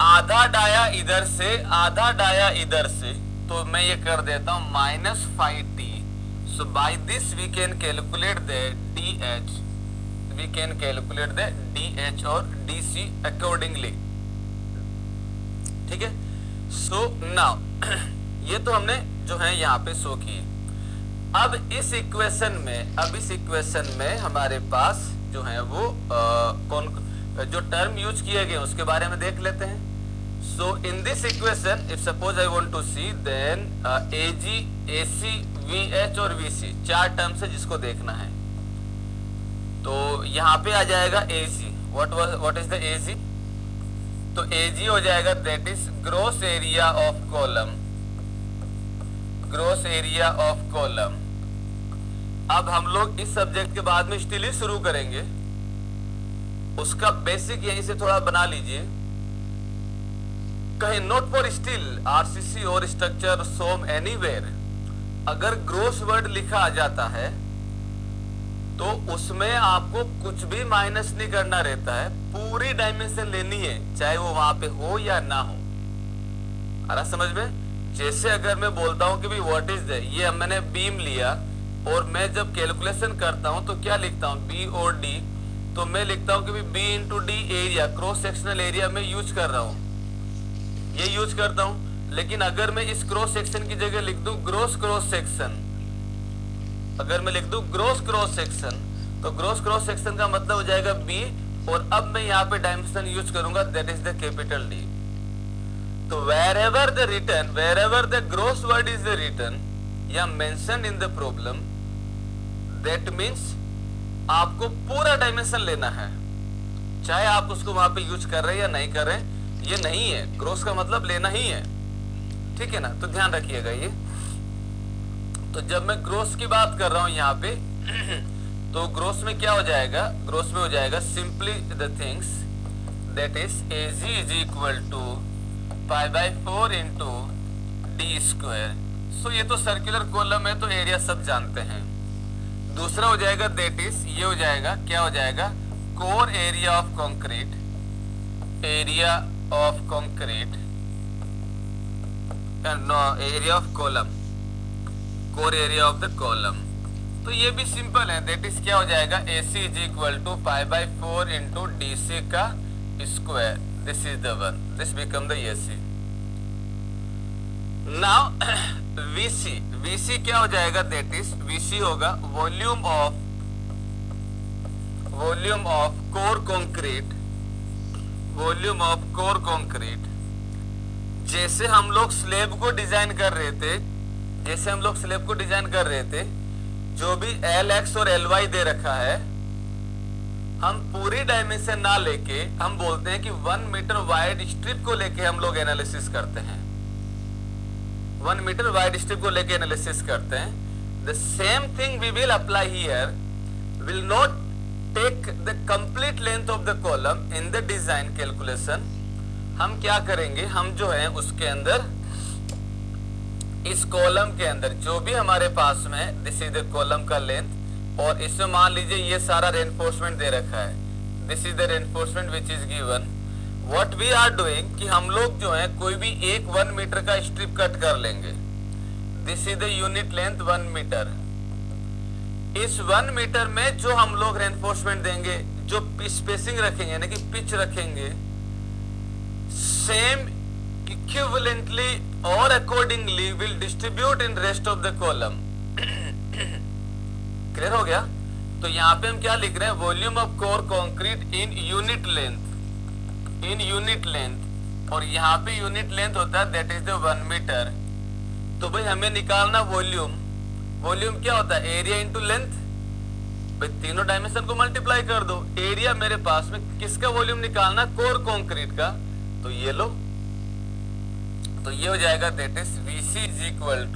आधा डाया इधर से, आधा डाया इधर से, तो मैं ये कर देता हूं minus 5t। So by this we can calculate the D H, we can calculate the D H और डी सी अकॉर्डिंगली, ठीक है। सो नाउ ये तो हमने जो है यहाँ पे शो किए। अब इस इक्वेशन में, अब इस इक्वेशन में हमारे पास जो है वो कौन जो टर्म यूज किए गए उसके बारे में देख लेते हैं। So in this equation if suppose I want to see, then AG, AC, VH और वीसी, चार टर्म्स है जिसको देखना है। तो यहाँ पे आ जाएगा AG. What is the AG? तो एजी हो जाएगा that is gross area of column, gross area of column. अब हम लोग इस सब्जेक्ट के बाद में स्टिल ही शुरू करेंगे, उसका बेसिक यहीं से थोड़ा बना लीजिए। कहीं नोट फॉर स्टील, आरसीसी और स्ट्रक्चर सोम एनीवेयर, अगर ग्रोस वर्ड लिखा आ जाता है तो उसमें आपको कुछ भी माइनस नहीं करना रहता है, पूरी डायमेंशन लेनी है, चाहे वो वहां पे हो या ना हो। आ रहा समझ में? जैसे अगर मैं बोलता हूं कि भी व्हाट इज द, ये मैंने बीम लिया और मैं जब कैलकुलेशन करता हूं तो क्या लिखता हूं, बी और डी, तो मैं लिखता हूं कि भी B into D area, cross sectional area में यूज कर रहा हूं, ये यूज करता हूं। लेकिन अगर मैं इस क्रॉस सेक्शन की जगह लिख दूं ग्रोस क्रॉस सेक्शन, अगर मैं लिख दूं ग्रोस क्रॉस सेक्शन, तो ग्रोस क्रॉस सेक्शन का मतलब हो जाएगा बी, और अब मैं यहाँ पे डायमेंशन यूज करूंगा, that is the capital D. तो wherever the gross word is written या mentioned in the problem, that means आपको पूरा डायमेंशन लेना है, चाहे आप उसको वहां पे यूज कर रहे हैं या नहीं कर रहे हैं, ये नहीं है, ग्रोस का मतलब लेना ही है, ठीक है ना? तो ध्यान रखिएगा ये। तो जब मैं ग्रोस की बात कर रहा हूं यहाँ पे तो ग्रोस में क्या हो जाएगा, ग्रोस में हो जाएगा simply the things that is AG is equal to pi by 4 into D square. So ये तो सर्कुलर कॉलम है तो एरिया सब जानते हैं। दूसरा हो जाएगा दैट इज, ये हो जाएगा, क्या हो जाएगा, core area of concrete, area of concrete, area of column, core area of the column. तो ये भी सिंपल है, दैट इज क्या हो जाएगा, AC is equal to pi by 4 into DC का square, this is the one, this become the AC। Now VC क्या हो जाएगा, दैट इज VC होगा volume of core concrete, volume of core concrete. जैसे हम लोग स्लेब को डिजाइन कर रहे थे, जैसे हम लोग स्लेब को डिजाइन कर रहे थे, जो भी LX और LY दे रखा है, हम पूरी डायमेंशन ना लेके हम बोलते हैं कि 1 मीटर वाइड स्ट्रिप को लेके हम लोग एनालिसिस करते हैं, 1 मीटर वाइड स्ट्रिप को लेके एनालिसिस करते हैं। The same thing we will apply here, will not take the complete length of the column in the design calculation. हम क्या करेंगे, हम जो है उसके अंदर, इस कॉलम के अंदर जो भी हमारे पास में है, दिस इज द कॉलम का लेंथ, और इसमें मान लीजिए ये सारा रेनफोर्समेंट दे रखा है, this is the reinforcement which is given. What we are doing कि हम लोग जो है कोई भी एक 1 मीटर का स्ट्रिप कट कर लेंगे, this is the unit length 1 metre. इस 1 मीटर में जो हम लोग रेनफोर्समेंट देंगे, जो स्पेसिंग रखेंगे यानी कि पिच रखेंगे, सेम इक्विवेलेंटली और accordingly will distribute in rest of the column. Clear हो गया? तो यहाँ पे हम क्या लिख रहे हैं, volume of core concrete in unit length, in unit length, और यहाँ पे यूनिट लेंथ होता है दैट इज द 1 मीटर। तो भाई हमें निकालना वॉल्यूम, वॉल्यूम क्या होता है, एरिया इंटू लेंथ। भाई तीनों डायमेंशन को मल्टीप्लाई कर दो, एरिया मेरे पास में किसका वॉल्यूम निकालना, कोर कंक्रीट का, तो ये लो, तो ये हो जाएगा that is VC is equal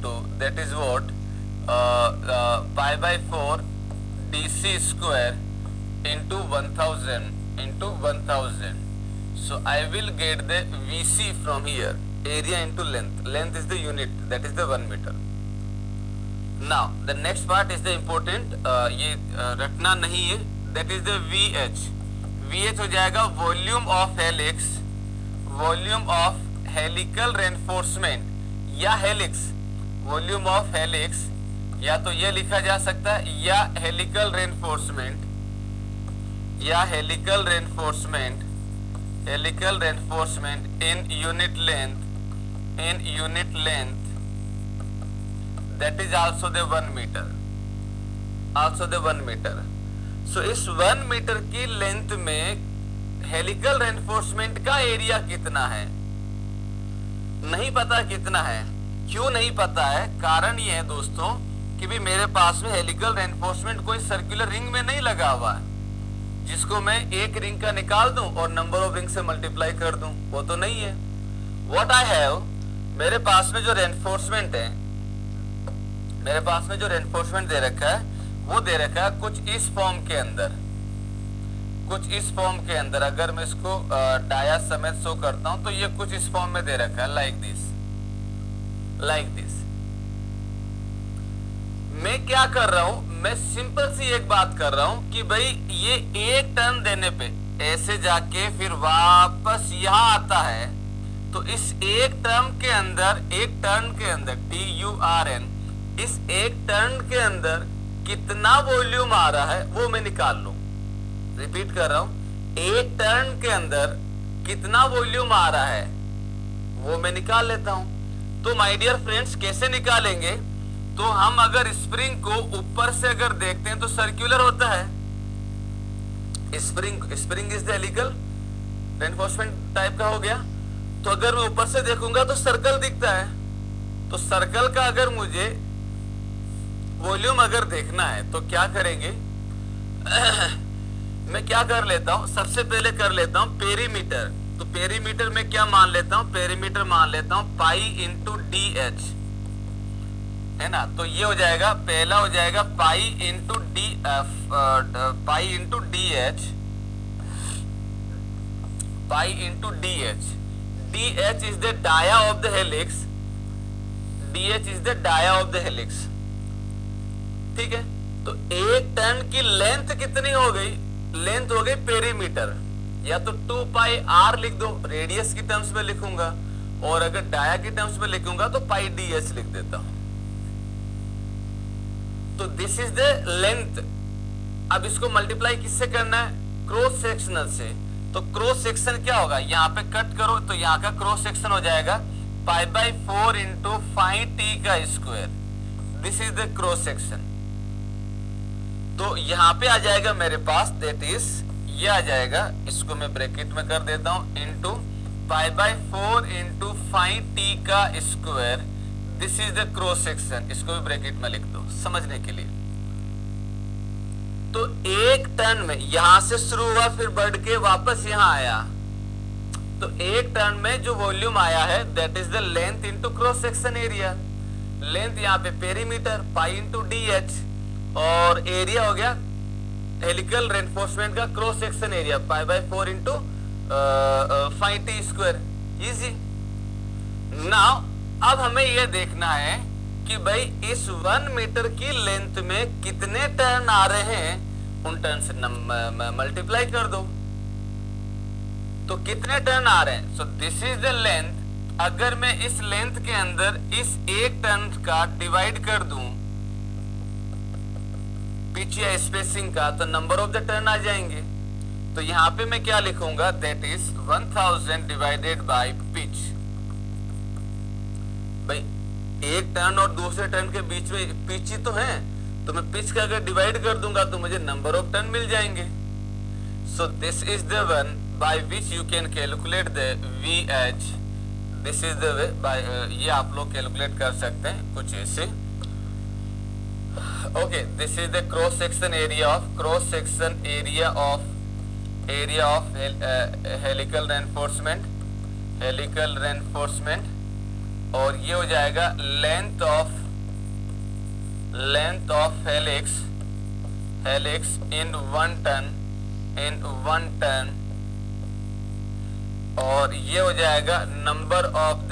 to that is what, pi by 4 DC square into 1000। So I will get the VC from here, area into length, length is the unit, that is the 1 meter. Now the next part is the important, ये रटना नहीं है, that is the VH हो जाएगा volume of helix, volume of helical reinforcement या हेलिक्स, वॉल्यूम ऑफ हेलिक्स, या तो ये लिखा जा सकता है या हेलिकल रेनफोर्समेंट, या helical reinforcement in unit length, that is also the 1 metre, so इस 1 मीटर की लेंथ में हेलिकल रेनफोर्समेंट का एरिया कितना है, नहीं पता कितना है। क्यों नहीं पता है, कारण ये है दोस्तों कि भी मेरे पास में हेलिकल रेनफोर्समेंट कोई सर्कुलर रिंग में नहीं लगा हुआ है, जिसको मैं एक रिंग का निकाल दूं और नंबर ऑफ रिंग से मल्टीप्लाई कर दूं, वो तो नहीं है। व्हाट आई हैव, मेरे पास में जो रेनफोर्समेंट है मेरे पास में जो रेनफोर्समेंट दे रखा है वो दे रखा है कुछ इस फॉर्म के अंदर, कुछ इस फॉर्म के अंदर। अगर मैं इसको डाया समेत शो करता हूं तो ये कुछ इस फॉर्म में दे रखा है, लाइक दिस, लाइक दिस। मैं क्या कर रहा हूं, मैं सिंपल सी एक बात कर रहा हूं कि भाई ये एक टर्न देने पे ऐसे जाके फिर वापस यहां आता है, तो इस एक टर्म के अंदर, एक टर्न के अंदर TURN, इस एक टर्न के अंदर कितना वॉल्यूम आ रहा है वो मैं निकाल लूं। रिपीट कर रहा हूं, एक टर्न के अंदर कितना वॉल्यूम आ रहा है वो मैं निकाल लेता हूं। तो माय डियर फ्रेंड्स, कैसे निकालेंगे? तो हम अगर स्प्रिंग को ऊपर से अगर देखते हैं तो सर्कुलर होता है spring is the helical reinforcement type का हो गया। तो अगर मैं ऊपर से देखूंगा तो सर्कल दिखता है। तो सर्कल का अगर मुझे वॉल्यूम अगर देखना है तो क्या करेंगे मैं क्या कर लेता हूं, सबसे पहले कर लेता हूं पेरीमीटर। तो पेरीमीटर में क्या मान लेता हूं, पेरीमीटर मान लेता हूं पाई इंटू DH, है ना। तो ये हो जाएगा, पहला हो जाएगा pi into DH, pi into DH। DH is the dia of the helix, DH is the dia of the helix, ठीक है। तो एक टर्न की लेंथ कितनी हो गई, लेंथ हो गई पेरीमीटर, या तो 2 पाई R लिख दो, रेडियस की टर्म्स में लिखूंगा, और अगर डाया की टर्म्स में लिखूंगा तो पाई DS लिख देता हूं। तो दिस इज द लेंथ। अब इसको मल्टीप्लाई किससे करना है, क्रॉस सेक्शनल से। तो क्रॉस सेक्शन क्या होगा, यहाँ पे कट करो तो यहाँ का क्रॉस सेक्शन हो जाएगा पाई बाई 4 इंटू 5T का square. This is the cross section. तो यहाँ पे आ जाएगा मेरे पास, दैट इज ये आ जाएगा, इसको मैं ब्रैकेट में कर देता हूं, into pi by 4 into 5T का square. This is the cross section, इसको भी ब्रैकेट में लिख दो समझने के लिए। तो एक टर्न में यहां से शुरू हुआ, फिर बढ़ के वापस यहां आया। तो एक टर्न में जो वॉल्यूम आया है that is the length into cross section area. Length यहाँ पे पेरीमीटर पाई इंटू DH, और एरिया हो गया हेलिकल रेनफोर्समेंट का cross section area pi by 4 into 5T square. Easy. Now अब हमें यह देखना है कि भाई इस 1 मीटर की लेंथ में कितने टर्न आ रहे हैं, उन टर्न से मल्टीप्लाई कर दो। तो कितने टर्न आ रहे हैं, सो दिस इज द लेंथ। अगर मैं इस लेंथ के अंदर इस एक टर्न का डिवाइड कर दूं पिच या स्पेसिंग का, तो नंबर ऑफ द टर्न आ जाएंगे। तो यहां पे मैं क्या लिखूंगा, that is 1000 divided by pitch. भाई एक टर्न और दूसरे टर्न के बीच में पिच ही तो है, तो मैं पिच का अगर डिवाइड कर दूंगा तो मुझे नंबर ऑफ टर्न मिल जाएंगे। सो this is the one by which you can calculate the VH। This is the way by, ये आप लोग कैलकुलेट कर सकते हैं कुछ ऐसे। Okay, this is the cross section area of helical reinforcement, और ये हो जाएगा length of helix in 1 turn, और ये हो जाएगा नंबर ऑफ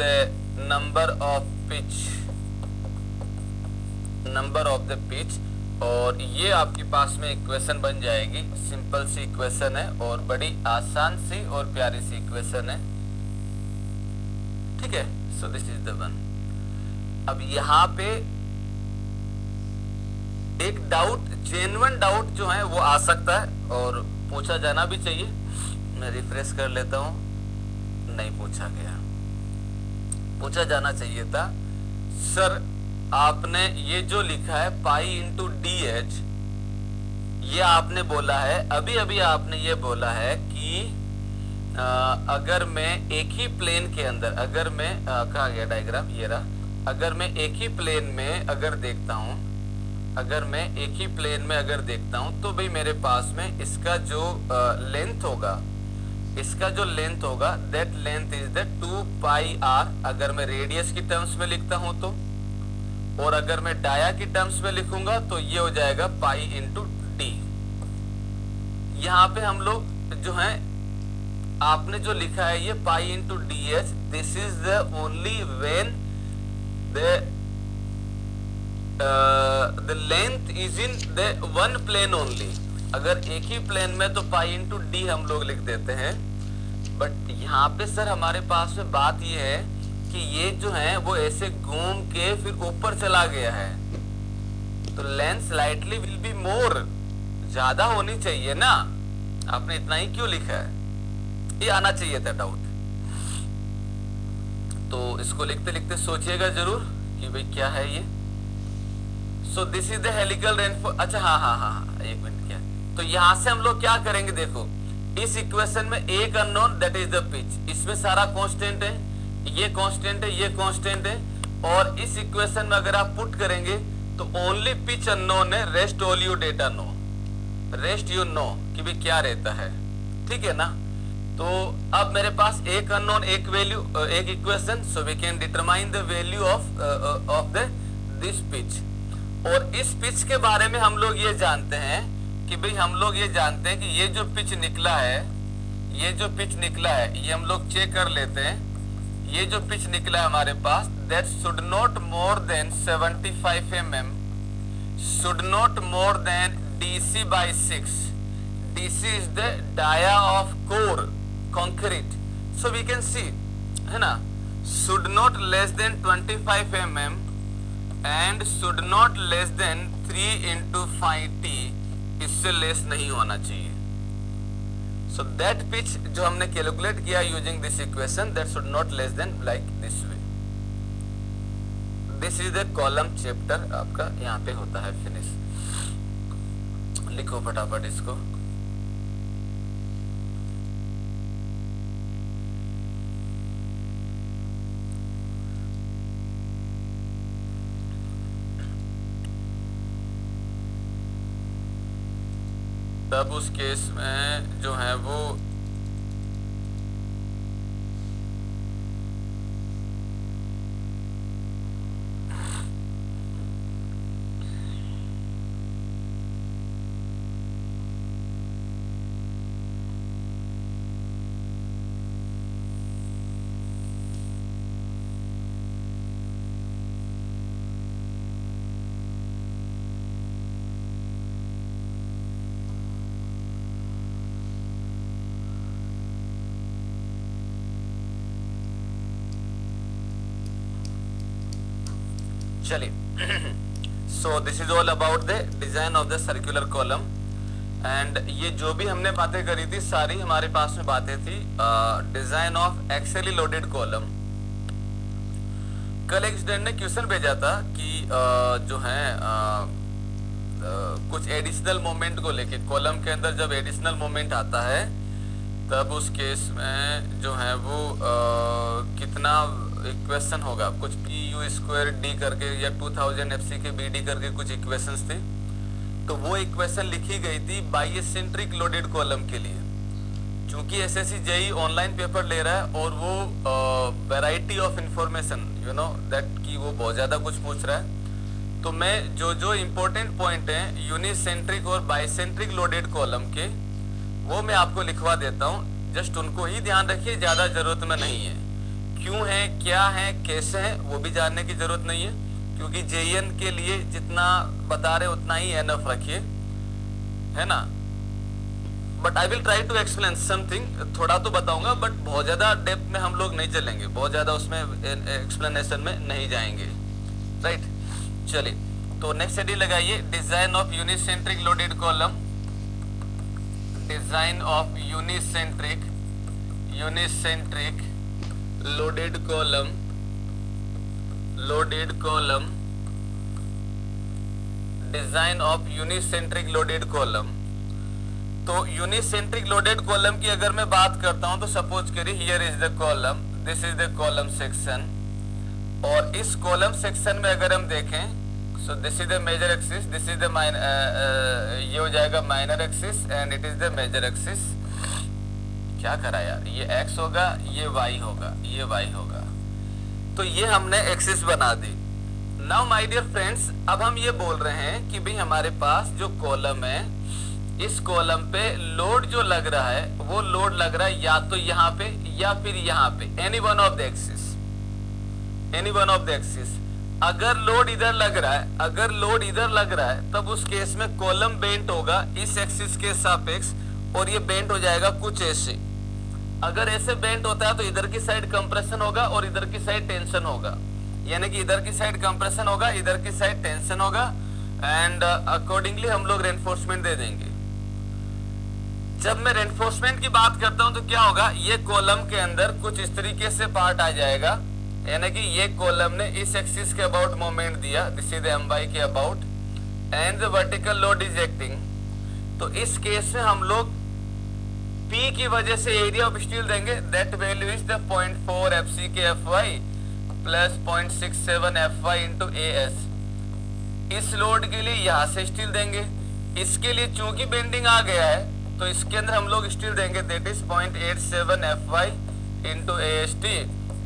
द पिच, और ये आपके पास में इक्वेशन बन जाएगी। सिंपल सी इक्वेशन है और बड़ी आसान सी और प्यारी सी इक्वेशन है, ठीक है। So this is the one. अब यहाँ पे एक डाउट, जेन्युइन डाउट जो है वो आ सकता है और पूछा जाना भी चाहिए। मैं रिफ्रेश कर लेता हूँ, नहीं पूछा गया, पूछा जाना चाहिए था। सर आपने ये जो लिखा है पाई इंटू DH, ये आपने बोला है, अभी आपने ये बोला है कि अगर मैं एक ही प्लेन के अंदर, अगर मैं कहाँ गया डायग्राम, ये रहा। अगर मैं एक ही प्लेन में अगर देखता हूँ, अगर मैं एक ही प्लेन में अगर देखता हूँ तो भाई मेरे पास में इसका जो लेंथ होगा, इसका जो लेंथ होगा that length is the 2 pi R। अगर मैं रेडियस की टर्म्स में लिखता हूँ तो, और अगर मैं डाया की टर्म्स में लिखूंगा तो ये हो जाएगा पाई इंटू डी। यहाँ पे हम लोग जो है आपने जो लिखा है ये pi into D H, this is the only when the length is in the one plane only. अगर एक ही प्लेन में तो पाई इंटू डी हम लोग लिख देते हैं, बट यहाँ पे सर हमारे पास में बात ये है कि ये जो है वो ऐसे घूम के फिर ऊपर चला गया है, तो length slightly will be more, ज्यादा होनी चाहिए ना, आपने इतना ही क्यों लिखा है, ये आना चाहिए था डाउट। तो इसको लिखते लिखते सोचिएगा जरूर कि भाई क्या है ये। सो this is the helical rainfall. अच्छा हाँ, एक मिनट, क्या तो यहां से हम लोग क्या करेंगे, देखो इस इक्वेशन में एक unknown that is the pitch, इसमें सारा कांस्टेंट है, ये कांस्टेंट है, ये कांस्टेंट है, और इस इक्वेशन में अगर आप पुट करेंगे तो ओनली पिच अननोन है, rest all you data know, rest you know कि भाई क्या रहता है, ठीक है ना। तो अब मेरे पास एक अननोन, एक वैल्यू, एक equation, so we can determine the value of this pitch. और इस पिच के बारे में हम लोग ये जानते हैं कि भाई हम लोग ये जानते हैं कि ये जो पिच निकला है, ये जो पिच निकला है ये हम लोग चेक कर लेते हैं। ये जो पिच निकला है हमारे पास, that should not more than 75 mm, should not more than DC/6। DC is the dia of core concrete, so we can see, है ना, should not less than 25 mm and should not less than 3 × 5t, इससे लेस नहीं होना चाहिए। सो दैट पिच जो हमने कैलकुलेट किया using this equation, that should not less then like this way. This is the column chapter आपका यहाँ पे होता है फिनिश। लिखो फटाफट इसको। तब उस केस में जो है वो चलिए। सो this is all about the design of the circular column. And ये जो भी हमने बातें करी थी सारी हमारे पास में बातें थी design of axially loaded column. कल एक स्टूडेंट ने क्वेश्चन भेजा था कि जो है कुछ एडिशनल मोमेंट को लेके, कॉलम के अंदर जब एडिशनल मोमेंट आता है तब उस केस में जो है वो कितना इक्वेशन होगा, कुछ PU² D करके या 2000 FC के BD करके कुछ इक्वेशंस थे। तो वो इक्वेशन लिखी गई थी बाइसेंट्रिक लोडेड कॉलम के लिए। चूंकि SSC JEE ऑनलाइन पेपर ले रहा है और वो variety of information you know that कि वो बहुत ज़्यादा कुछ पूछ रहा है, तो मैं जो इम्पोर्टेंट पॉइंट है यूनिसेंट्रिक और बाइसेंट्रिक लोडेड कॉलम के वो मैं आपको लिखवा देता हूँ। जस्ट उनको ही ध्यान रखिए, ज़्यादा ज़रूरत में नहीं है। क्यों है, क्या है, कैसे है वो भी जानने की जरूरत नहीं है, क्योंकि JEN के लिए जितना बता रहे उतना ही एनफ रखिए, है ना। But I will try to explain something, थोड़ा तो बताऊंगा बट बहुत ज्यादा डेप्थ में हम लोग नहीं चलेंगे, बहुत ज्यादा उसमें एक्सप्लेनेशन में नहीं जाएंगे, राइट। चलिए, तो नेक्स्ट हेडिंग लगाइए, design of unicentric loaded column. Design of unicentric loaded column design of unicentric loaded column. तो यूनिसेंट्रिक लोडेड कॉलम की अगर मैं बात करता हूं तो सपोज करिए here is the column, this is the column section, और इस कॉलम सेक्शन में अगर हम देखें so this is the major axis, this is the ये हो जाएगा minor axis and it is the major axis. क्या करा यार, ये x होगा, ये y होगा, ये y होगा, तो ये हमने एक्सिस बना दी। नाउ माय डियर फ्रेंड्स, अब हम ये बोल रहे हैं कि भाई हमारे पास जो कॉलम है, इस कॉलम पे लोड जो लग रहा है वो लोड लग रहा है या तो यहाँ पे या फिर यहाँ पे, any one of the axis, any one of the axis. अगर लोड इधर लग रहा है, अगर लोड इधर लग रहा है, तब उस केस में कॉलम बेंट होगा इस एक्सिस के सापेक्ष और ये बेंट हो जाएगा कुछ ऐसे। अगर ऐसे बेंट होता है तो इधर की साइड कंप्रेशन होगा और इधर की साइड टेंशन होगा, यानी कि इधर की साइड कंप्रेशन होगा, इधर की साइड टेंशन होगा, एंड अकॉर्डिंगली हम लोग रेनफोर्समेंट दे देंगे। जब मैं रेनफोर्समेंट की बात करता हूं तो क्या होगा, ये कॉलम के अंदर कुछ इस तरीके से पार्ट आ जाएगा, यानी कि ये कॉलम ने इस एक्सिस के अबाउट मोमेंट दिया, दिस इज एम वाई के about, and the vertical load is acting. तो इस केस में हम लोग P की वजह से एरिया ऑफ स्टील देंगे, that value is the 0.4 FC के FY plus 0.67 FY into AS। इस लोड के लिए यहाँ से स्टील देंगे, इसके लिए चूंकि बेंडिंग आ गया है तो इसके अंदर हम लोग स्टील देंगे, that is 0.87 FY into AST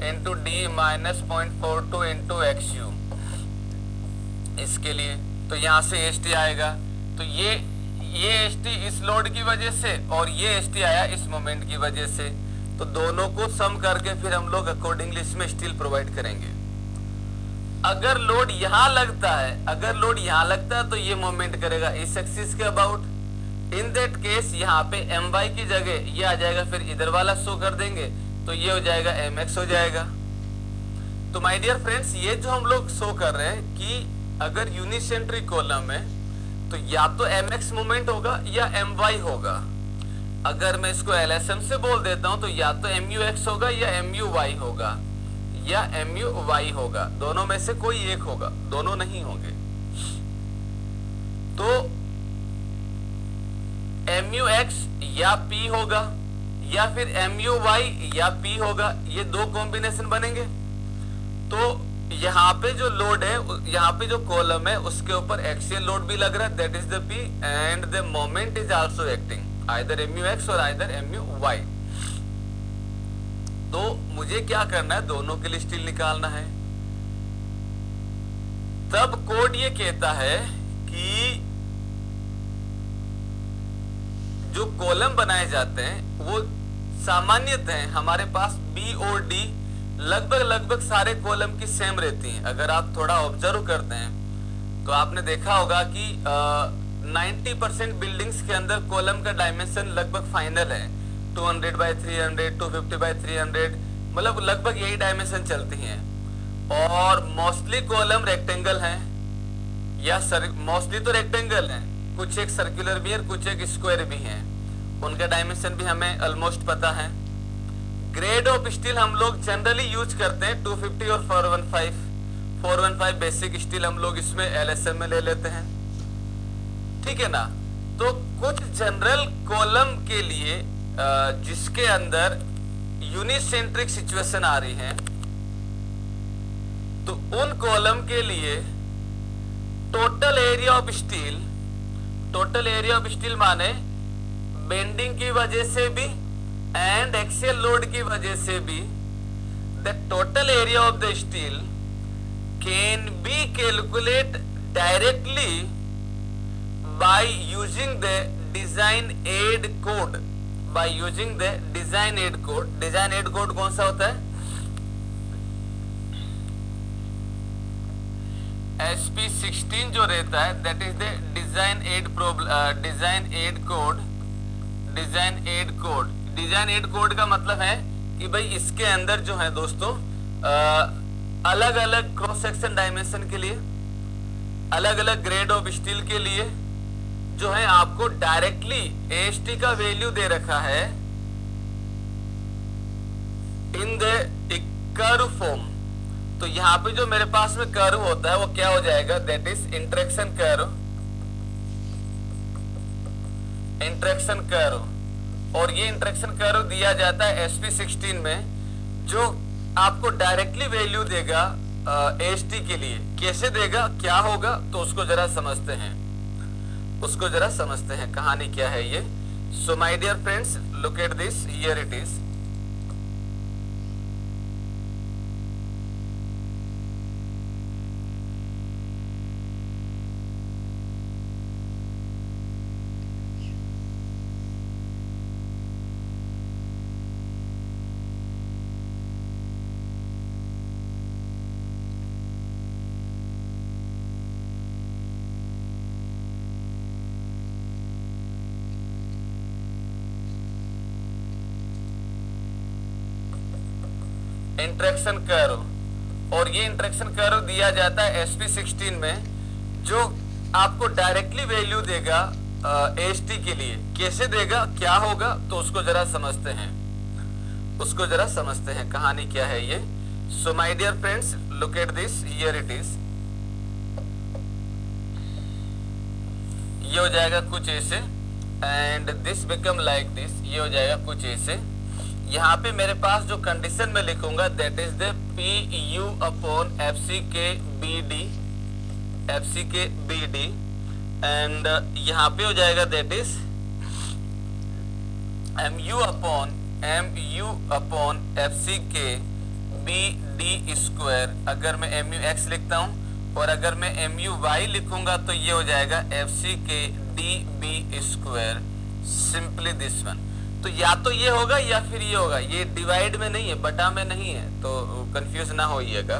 into D minus 0.42 into XU इसके लिए। तो यहाँ से AST आएगा, तो ये ST इस लोड की वजह से और ये ST आया इस मोमेंट की वजह से, तो दोनों को सम करके फिर हम लोग अकॉर्डिंगली इसमें स्टील प्रोवाइड करेंगे। अगर लोड यहाँ लगता है, अगर लोड यहाँ लगता है तो ये मोमेंट करेगा इस एक्सिस के अबाउट। इन दैट केस यहाँ पे My की जगह ये आ जाएगा, फिर इधर वाला शो कर देंगे तो ये हो जाएगा Mx हो जाएगा। तो माय डियर फ्रेंड्स, ये जो हम लोग शो कर रहे हैं कि अगर यूनिसेंट्रिक कॉलम है तो या तो Mx मोमेंट होगा या My होगा। अगर मैं इसको LSM से बोल देता हूं तो या तो MUX होगा या MUY होगा या MUY होगा, दोनों में से कोई एक होगा, दोनों नहीं होंगे। तो MUX या P होगा या फिर MUY या P होगा, ये दो कॉम्बिनेशन बनेंगे। तो यहाँ पे जो लोड है, यहाँ पे जो कॉलम है उसके ऊपर एक्सियल लोड भी लग रहा है, that is the P, and the moment is also acting either MUX और आइदर MUY। तो मुझे क्या करना है, दोनों के लिए स्टील निकालना है। तब कोड ये कहता है कि जो कॉलम बनाए जाते हैं वो सामान्यतः हमारे पास B और D लगभग सारे कॉलम की सेम रहती हैं। अगर आप थोड़ा ऑब्जर्व करते हैं तो आपने देखा होगा कि 90% बिल्डिंग्स के अंदर कॉलम का डायमेंशन लगभग फाइनल है, 200 बाय 300, 250 बाय 300, मतलब लगभग यही डायमेंशन चलती हैं। और मोस्टली कॉलम रेक्टेंगल हैं, या मोस्टली तो रेक्टेंगल हैं, कुछ एक सर्कुलर भी है, कुछ एक स्क्वायर भी हैं, उनका डायमेंशन भी हमें ऑलमोस्ट पता है। ग्रेड ऑफ स्टील हम लोग जनरली यूज करते हैं 250 और 415 बेसिक स्टील हम लोग इसमें LSM में ले लेते हैं, ठीक है ना। तो कुछ जनरल कॉलम के लिए जिसके अंदर यूनिसेंट्रिक सिचुएशन आ रही है, तो उन कॉलम के लिए total area of steel, total area of steel माने बेंडिंग की वजह से भी एंड एक्सियल लोड की वजह से भी, the total area of the steel can be calculate directly by using the design aid code, by using the design aid code. Design aid code कौन सा होता है? SP16 जो रहता है, that is the design aid design aid code. Design aid code, design aid code का मतलब है कि भाई इसके अंदर जो है दोस्तों अलग अलग क्रॉस सेक्शन डायमेंशन के लिए, अलग अलग ग्रेड ऑफ स्टील के लिए जो है आपको डायरेक्टली AST का वैल्यू दे रखा है इन द कर्व फॉर्म। तो यहाँ पे जो मेरे पास में कर्व होता है वो क्या हो जाएगा, that is interaction curve, interaction curve. और ये इंटरेक्शन कर्व दिया जाता है SP16 में, जो आपको डायरेक्टली वैल्यू देगा AST के लिए। कैसे देगा, क्या होगा, तो उसको जरा समझते हैं, उसको जरा समझते हैं कहानी क्या है ये। So my dear friends, look at this, here it is. Interaction curve, और ये इंटरेक्शन कर्व दिया जाता है SP16 में, जो आपको डायरेक्टली वैल्यू देगा HT के लिए। कैसे देगा, क्या होगा, तो उसको जरा समझते हैं, कहानी क्या है ये। So my dear friends, look at this, here it is. ये हो जाएगा कुछ ऐसे, and this become like this, ये हो जाएगा कुछ ऐसे। यहाँ पे मेरे पास जो कंडीशन में लिखूंगा that is the PU upon FC के BD, एंड यहाँ पे हो जाएगा that is MU upon FC के BD स्क्वायर। अगर मैं MUX लिखता हूँ और अगर मैं MUY लिखूंगा तो ये हो जाएगा FC के DB square, simply this one. तो या तो ये होगा या फिर ये होगा, ये डिवाइड में नहीं है, बटा में नहीं है, तो कंफ्यूज ना होइएगा।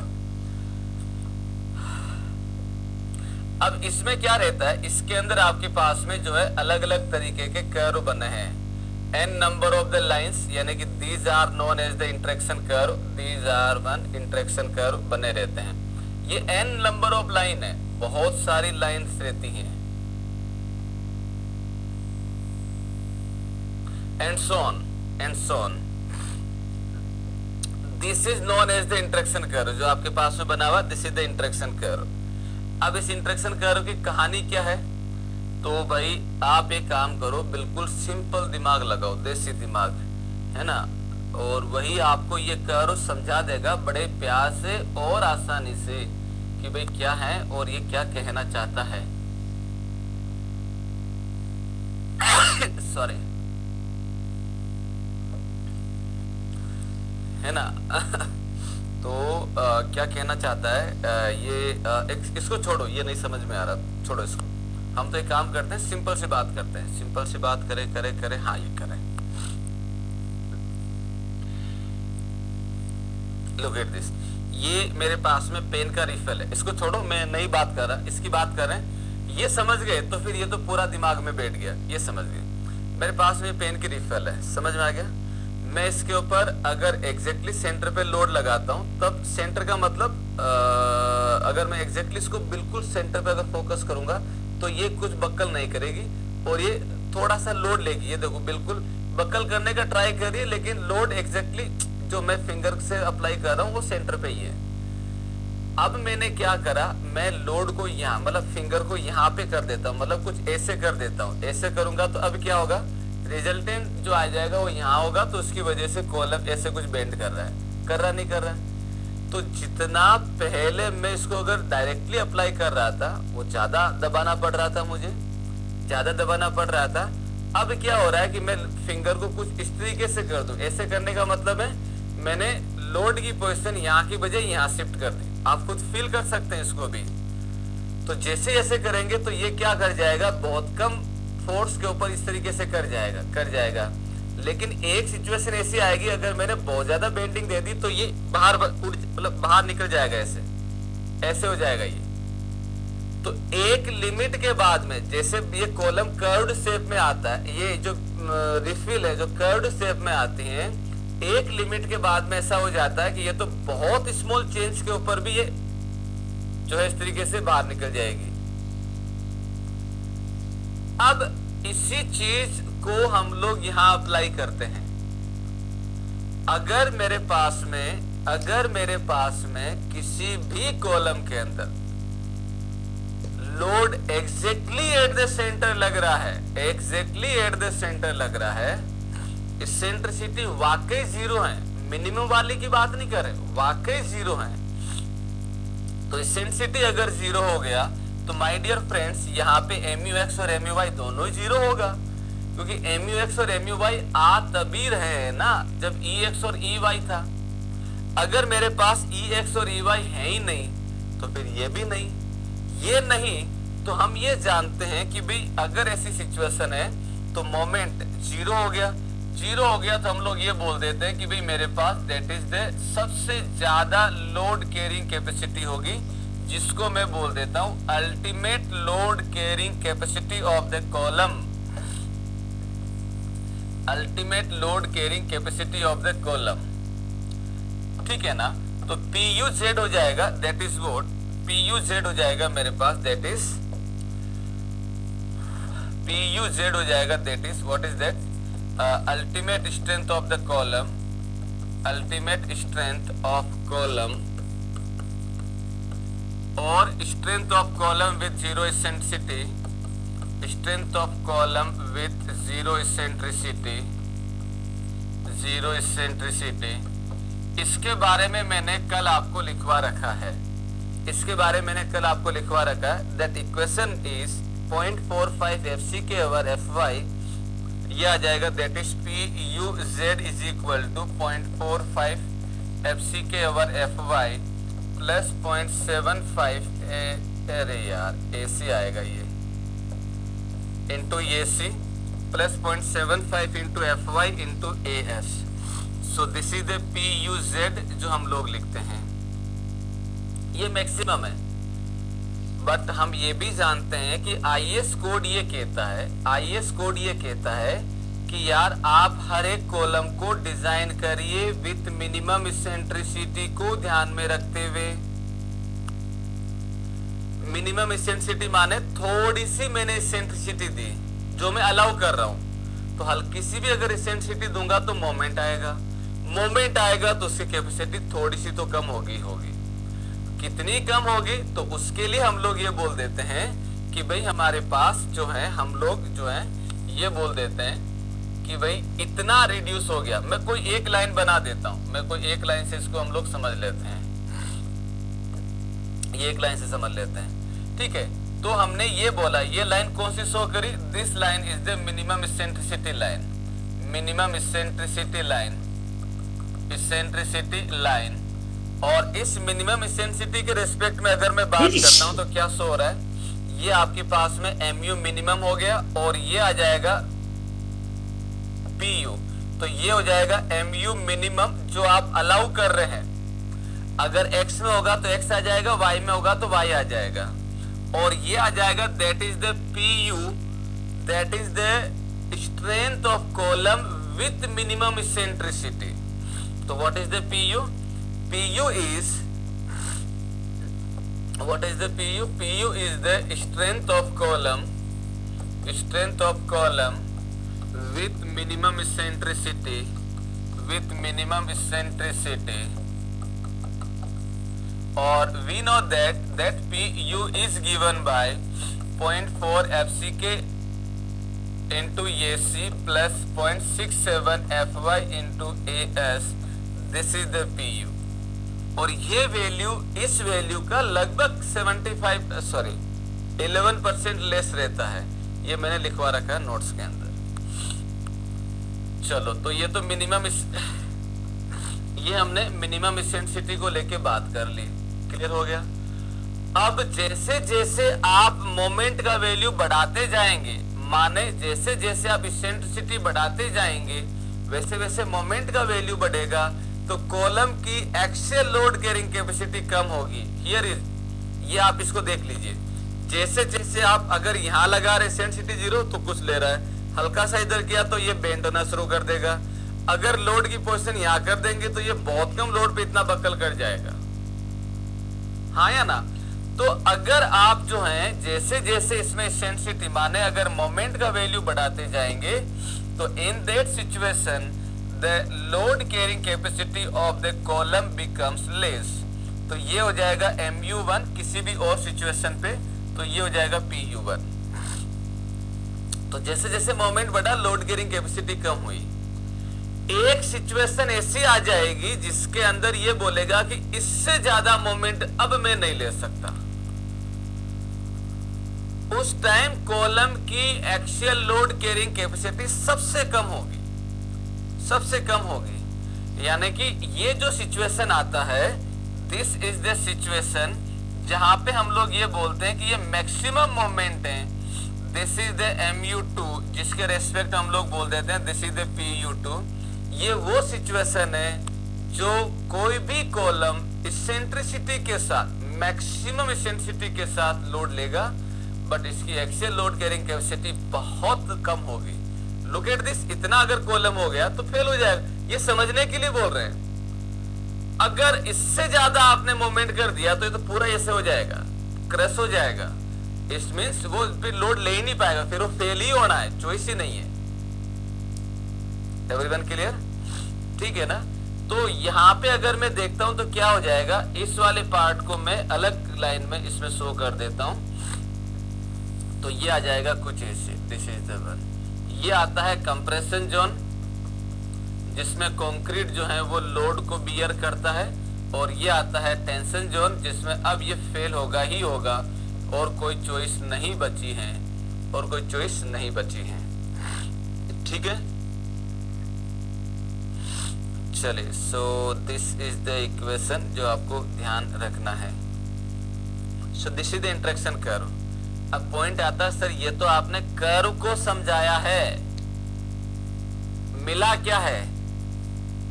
अब इसमें क्या रहता है, इसके अंदर आपके पास में जो है अलग अलग तरीके के कर्व बने हैं, n number of the lines, यानी कि these are known as the interaction curve, these are one interaction curve बने रहते हैं। ये n नंबर ऑफ लाइन है, बहुत सारी लाइंस रहती हैं, and so on. This is known as the interaction curve, जो आपके पास में बना हुआ, this is the interaction curve। अब इस इंटरेक्शन कर्व की कहानी क्या है, तो भाई आप एक काम करो, बिल्कुल सिंपल दिमाग लगाओ, देसी दिमाग, है ना, और वही आपको ये कर्व समझा देगा बड़े प्यार से और आसानी से कि भाई क्या है और ये क्या कहना चाहता है। सॉरी, है ना। तो क्या कहना चाहता है इसको छोड़ो, ये नहीं समझ में आ रहा, छोड़ो इसको। हम तो एक काम करते हैं, सिंपल से बात करते हैं, सिंपल से बात करें, हाँ ये करें। लुक एट दिस, ये मेरे पास में पेन का रिफिल है, इसको छोड़ो, मैं नहीं बात कर रहा, इसकी बात कर रहे हैं। ये समझ गए तो फिर ये तो पूरा दिमाग में बैठ गया, ये समझ गए। मेरे पास में पेन की रिफिल है, समझ में आ गया। मैं इसके ऊपर अगर एग्जैक्टली सेंटर पे लोड लगाता हूं, तब सेंटर का मतलब अगर मैं एग्जैक्टली इसको बिल्कुल सेंटर पे अगर फोकस करूंगा तो ये कुछ बक्कल नहीं करेगी और ये थोड़ा सा लोड लेगी। ये देखो बिल्कुल बक्कल करने का ट्राई कर रही है, लेकिन लोड एग्जैक्टली जो मैं फिंगर से अप्लाई कर रहा हूँ वो सेंटर पे ही है। अब मैंने क्या करा, मैं लोड को यहाँ मतलब फिंगर को यहाँ पे कर देता हूँ, मतलब कुछ ऐसे कर देता हूँ। ऐसे करूंगा तो अब क्या होगा, रिजल्टेंट जो आ जाएगा वो यहाँ होगा, तो उसकी वजह से कॉलम ऐसे कुछ बेंड कर रहा है, नहीं कर रहा है। तो जितना पहले मैं इसको अगर डायरेक्टली अप्लाई कर रहा था वो ज्यादा दबाना पड़ रहा था, मुझे ज्यादा दबाना पड़ रहा था। अब क्या हो रहा है कि मैं फिंगर को कुछ इस तरीके से कर दूं। ऐसे करने का मतलब है मैंने लोड की पोजीशन यहाँ की बजाय यहाँ शिफ्ट कर दी। आप खुद फील कर सकते हैं इसको भी। तो जैसे ऐसे करेंगे तो ये क्या कर जाएगा, बहुत कम फोर्स के ऊपर इस तरीके से कर जाएगा। लेकिन एक सिचुएशन ऐसी आएगी, अगर मैंने बहुत ज्यादा बेंडिंग दे दी तो ये बाहर निकल जाएगा, ऐसे हो जाएगा ये। तो एक लिमिट के बाद में, जैसे ये कॉलम कर्व्ड शेप में आता है, ये जो रिफिल है जो कर्व्ड शेप में आती है, एक लिमिट के बाद में ऐसा हो जाता है कि ये तो बहुत स्मॉल चेंज के ऊपर भी ये जो है इस तरीके से बाहर निकल जाएगी। अब इसी चीज को हम लोग यहां अप्लाई करते हैं। अगर मेरे पास में किसी भी कॉलम के अंदर load exactly at the centre लग रहा है, इसेंट्रिसिटी वाकई जीरो है, मिनिमम वाली की बात नहीं कर रहे, वाकई जीरो है। तो इसेंट्रिसिटी अगर जीरो हो गया तो माय डियर फ्रेंड्स यहाँ पे MUX और MUY दोनों ही जीरो होगा, क्योंकि MUX और MUY आ तभी रहे ना जब EX और EY था। अगर मेरे पास EX और EY है ही नहीं तो फिर ये भी नहीं, ये नहीं तो हम ये जानते हैं कि भाई अगर ऐसी सिचुएशन है तो मोमेंट जीरो हो गया तो हम लोग ये बोल देते हैं कि भाई मेरे पास दैट इज द सबसे ज्यादा लोड कैरिंग कैपेसिटी होगी, जिसको मैं बोल देता हूं ultimate load carrying capacity of the column. Ultimate load carrying capacity of the column. ठीक है ना। तो पी यू जेड हो जाएगा, that is what, P U Z हो जाएगा मेरे पास, that is P U Z हो जाएगा, that is what is that, ultimate strength of the column, ultimate strength of column और strength of column with zero eccentricity, strength of column with zero eccentricity, zero eccentricity. इसके बारे में मैंने कल आपको लिखवा रखा है, इसके बारे में मैंने कल आपको लिखवा रखा है। दैट इक्वेशन इज 0.45 FC के ओवर FY, ये आ जाएगा, that is P U Z is equal to 0.45 FC के ओवर FY प्लस 0.75 अरे यार AC आएगा ये into AC plus 0.75 into FY into AS। So this is the PUZ जो हम लोग लिखते हैं, ये मैक्सिमम है। बट हम ये भी जानते हैं कि IS कोड ये कहता है, IS कोड ये कहता है कि यार आप हर एक कॉलम को डिजाइन करिए विथ मिनिमम इसेंट्रिसिटी को ध्यान में रखते हुए। मिनिमम इसेंट्रिसिटी माने थोड़ी सी मैंने इसेंट्रिसिटी दी जो मैं अलाउ कर रहा हूं, तो हल्की सी भी अगर इसेंट्रिसिटी दूंगा तो मोमेंट आएगा, मोमेंट आएगा तो उसकी कैपेसिटी थोड़ी सी तो कम होगी, कितनी कम होगी, तो उसके लिए हम लोग ये बोल देते हैं कि भाई हमारे पास जो है, हम लोग जो है ये बोल देते हैं कि भाई इतना रिड्यूस हो गया। मैं कोई एक लाइन बना देता हूं, मैं कोई एक लाइन से इसको हम लोग समझ लेते हैं, ये एक लाइन से समझ लेते हैं, ठीक है। तो हमने ये बोला, ये लाइन कौन सी शो करी, this line is the minimum eccentricity line, minimum eccentricity line, eccentricity line. और इस मिनिमम इसेंट्रिसिटी के रिस्पेक्ट में अगर मैं बात करता हूं तो क्या शो हो रहा है, ये आपके पास में MU मिनिमम हो गया और ये आ जाएगा PU, तो ये हो जाएगा MU मिनिमम जो आप अलाउ कर रहे हैं। अगर X में होगा तो X आ जाएगा, Y में होगा तो Y आ जाएगा, और ये आ जाएगा that is the PU, that is the strength of column with minimum eccentricity. तो what is the PU? PU is, what is the PU? PU is the strength of column, strength of column with minimum eccentricity, with minimum eccentricity. और we know that PU is given by 0.4 FCK into AC plus 0.67 FY into AS. This is the PU. और ये वैल्यू इस वैल्यू का लगभग 11% लेस रहता है, ये मैंने लिखवा रखा है नोट्स के अंदर। चलो, तो ये तो मिनिमम, ये हमने मिनिमम इसेंट्रिसिटी को लेके बात कर ली, क्लियर हो गया। अब जैसे जैसे आप मोमेंट का वैल्यू बढ़ाते जाएंगे, माने जैसे जैसे आप इसेंट्रिसिटी बढ़ाते जाएंगे वैसे वैसे मोमेंट का वैल्यू बढ़ेगा, तो कॉलम की एक्सियल लोड कैरिंग कैपेसिटी कम होगी। हियर इज, ये आप इसको देख लीजिए, जैसे जैसे आप अगर यहाँ लगा रहे इसेंट्रिसिटी 0 तो कुछ ले रहा है, हल्का सा इधर किया तो ये बेंड होना शुरू कर देगा। अगर लोड की पोजीशन यहाँ कर देंगे तो ये बहुत कम लोड पे इतना बक्कल कर जाएगा, हाँ या ना। तो अगर आप जो है जैसे जैसे इसमें इसेंट्रिसिटी माने अगर मोमेंट का वैल्यू बढ़ाते जाएंगे, तो in that situation the load carrying capacity of the column becomes less। तो ये हो जाएगा MU1 किसी भी और सिचुएशन पे, तो ये हो जाएगा PU1। तो जैसे जैसे मोमेंट बढ़ा लोड कैरिंग कैपेसिटी कम हुई। एक सिचुएशन ऐसी आ जाएगी जिसके अंदर ये बोलेगा कि इससे ज्यादा मोमेंट अब मैं नहीं ले सकता। उस टाइम कॉलम की एक्सियल लोड कैरिंग कैपेसिटी सबसे कम होगी, सबसे कम होगी। यानी कि ये जो सिचुएशन आता है, दिस इज द सिचुएशन जहां पे हम लोग ये बोलते हैं कि ये मैक्सिमम मोमेंट है। दिस इज द MU2 जिसके रेस्पेक्ट हम लोग बोल देते हैं दिस इज द PU2। ये वो सिचुएशन है जो कोई भी कॉलम इसेंट्रिसिटी के साथ, मैक्सिमम इसेंट्रिसिटी के साथ लोड लेगा, बट इसकी एक्सियल लोड कैरिंग कैपेसिटी बहुत कम होगी। लुक एट दिस, इतना अगर कॉलम हो गया तो फेल हो जाएगा। ये समझने के लिए बोल रहे हैं, अगर इससे ज्यादा आपने मोमेंट कर दिया तो ये तो पूरा ऐसे हो जाएगा, क्रश हो जाएगा। इट मीन्स वो फिर लोड ले ही नहीं पाएगा, फिर वो फेल ही होना है, चॉइस ही नहीं है। Everyone clear? ठीक है ना? तो यहाँ पे अगर मैं देखता हूं तो क्या हो जाएगा, इस वाले पार्ट को मैं अलग लाइन में इसमें शो कर देता हूं, तो ये आ जाएगा कुछ ऐसे। This is the one. ये आता है कंप्रेशन जोन, जिसमें कंक्रीट जो है वो लोड को बियर करता है, और ये आता है टेंशन जोन, जिसमें अब ये फेल होगा ही होगा, और कोई चॉइस नहीं बची है, और कोई चॉइस नहीं बची है। ठीक है, चलिए। सो दिस इज द इक्वेशन जो आपको ध्यान रखना है। So this is the interaction curve. अब पॉइंट आता है, सर ये तो आपने कर्व को समझाया है, मिला क्या है?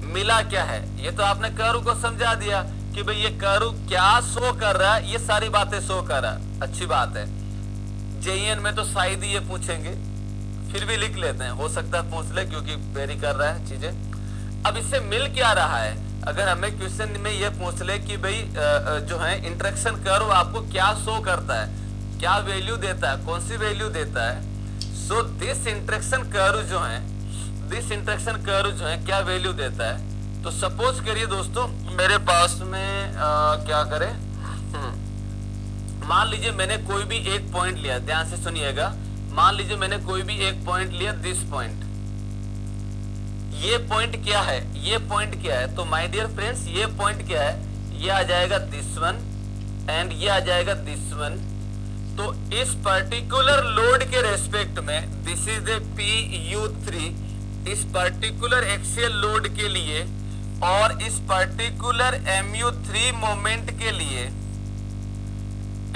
मिला क्या है? ये तो आपने कर्व को समझा दिया कि भाई ये कर्व क्या शो कर रहा है, ये सारी बातें शो कर रहा है। अच्छी बात है। जेईएन में तो शायद ही ये पूछेंगे, फिर भी लिख लेते हैं, हो सकता है पूछ ले, क्योंकि वेरी कर रहा है चीजें। अब इससे मिल क्या रहा है? अगर हमें क्वेश्चन में ये पूछ ले कि भाई जो है इंटरेक्शन कर्व आपको क्या शो करता है, क्या वैल्यू देता है, कौन सी वैल्यू देता है? सो दिस इंटरेक्शन कर्व जो है, दिस इंटरेक्शन कर्व जो है क्या वैल्यू देता है? तो सपोज करिए दोस्तों, मेरे पास में क्या करें, मान लीजिए मैंने कोई भी एक पॉइंट लिया, ध्यान से सुनिएगा। मान लीजिए मैंने कोई भी एक पॉइंट लिया, दिस पॉइंट। ये पॉइंट क्या है? ये पॉइंट क्या है? तो माय डियर फ्रेंड्स, ये पॉइंट क्या है? ये आ जाएगा दिस वन, एंड ये आ जाएगा दिस वन। तो इस पर्टिकुलर लोड के रेस्पेक्ट में, दिस इज ए PU3, इस पर्टिकुलर एक्सियल लोड के लिए और इस पर्टिकुलर MU3 मोमेंट के लिए,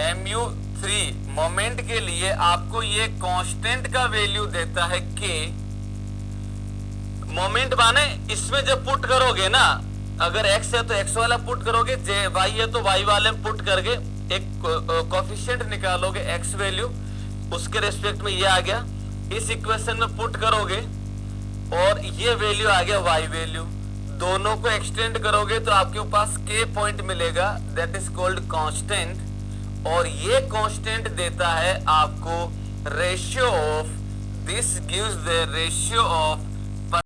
MU3 मोमेंट के लिए आपको ये कांस्टेंट का वैल्यू देता है K। मोमेंट माने इसमें जब पुट करोगे ना, अगर x है तो x वाला पुट करोगे, y है तो y वाले में पुट करके एक कोफिशिएंट निकालोगे, x वैल्यू, उसके रेस्पेक्ट में ये आ गया, इस इक्वेशन में पुट करोगे और ये वैल्यू आ गया y वैल्यू, दोनों को एक्सटेंड करोगे तो आपके पास k पॉइंट मिलेगा, दैट इज कॉल्ड कांस्टेंट। और ये कांस्टेंट देता है आपको ratio of, this gives the ratio of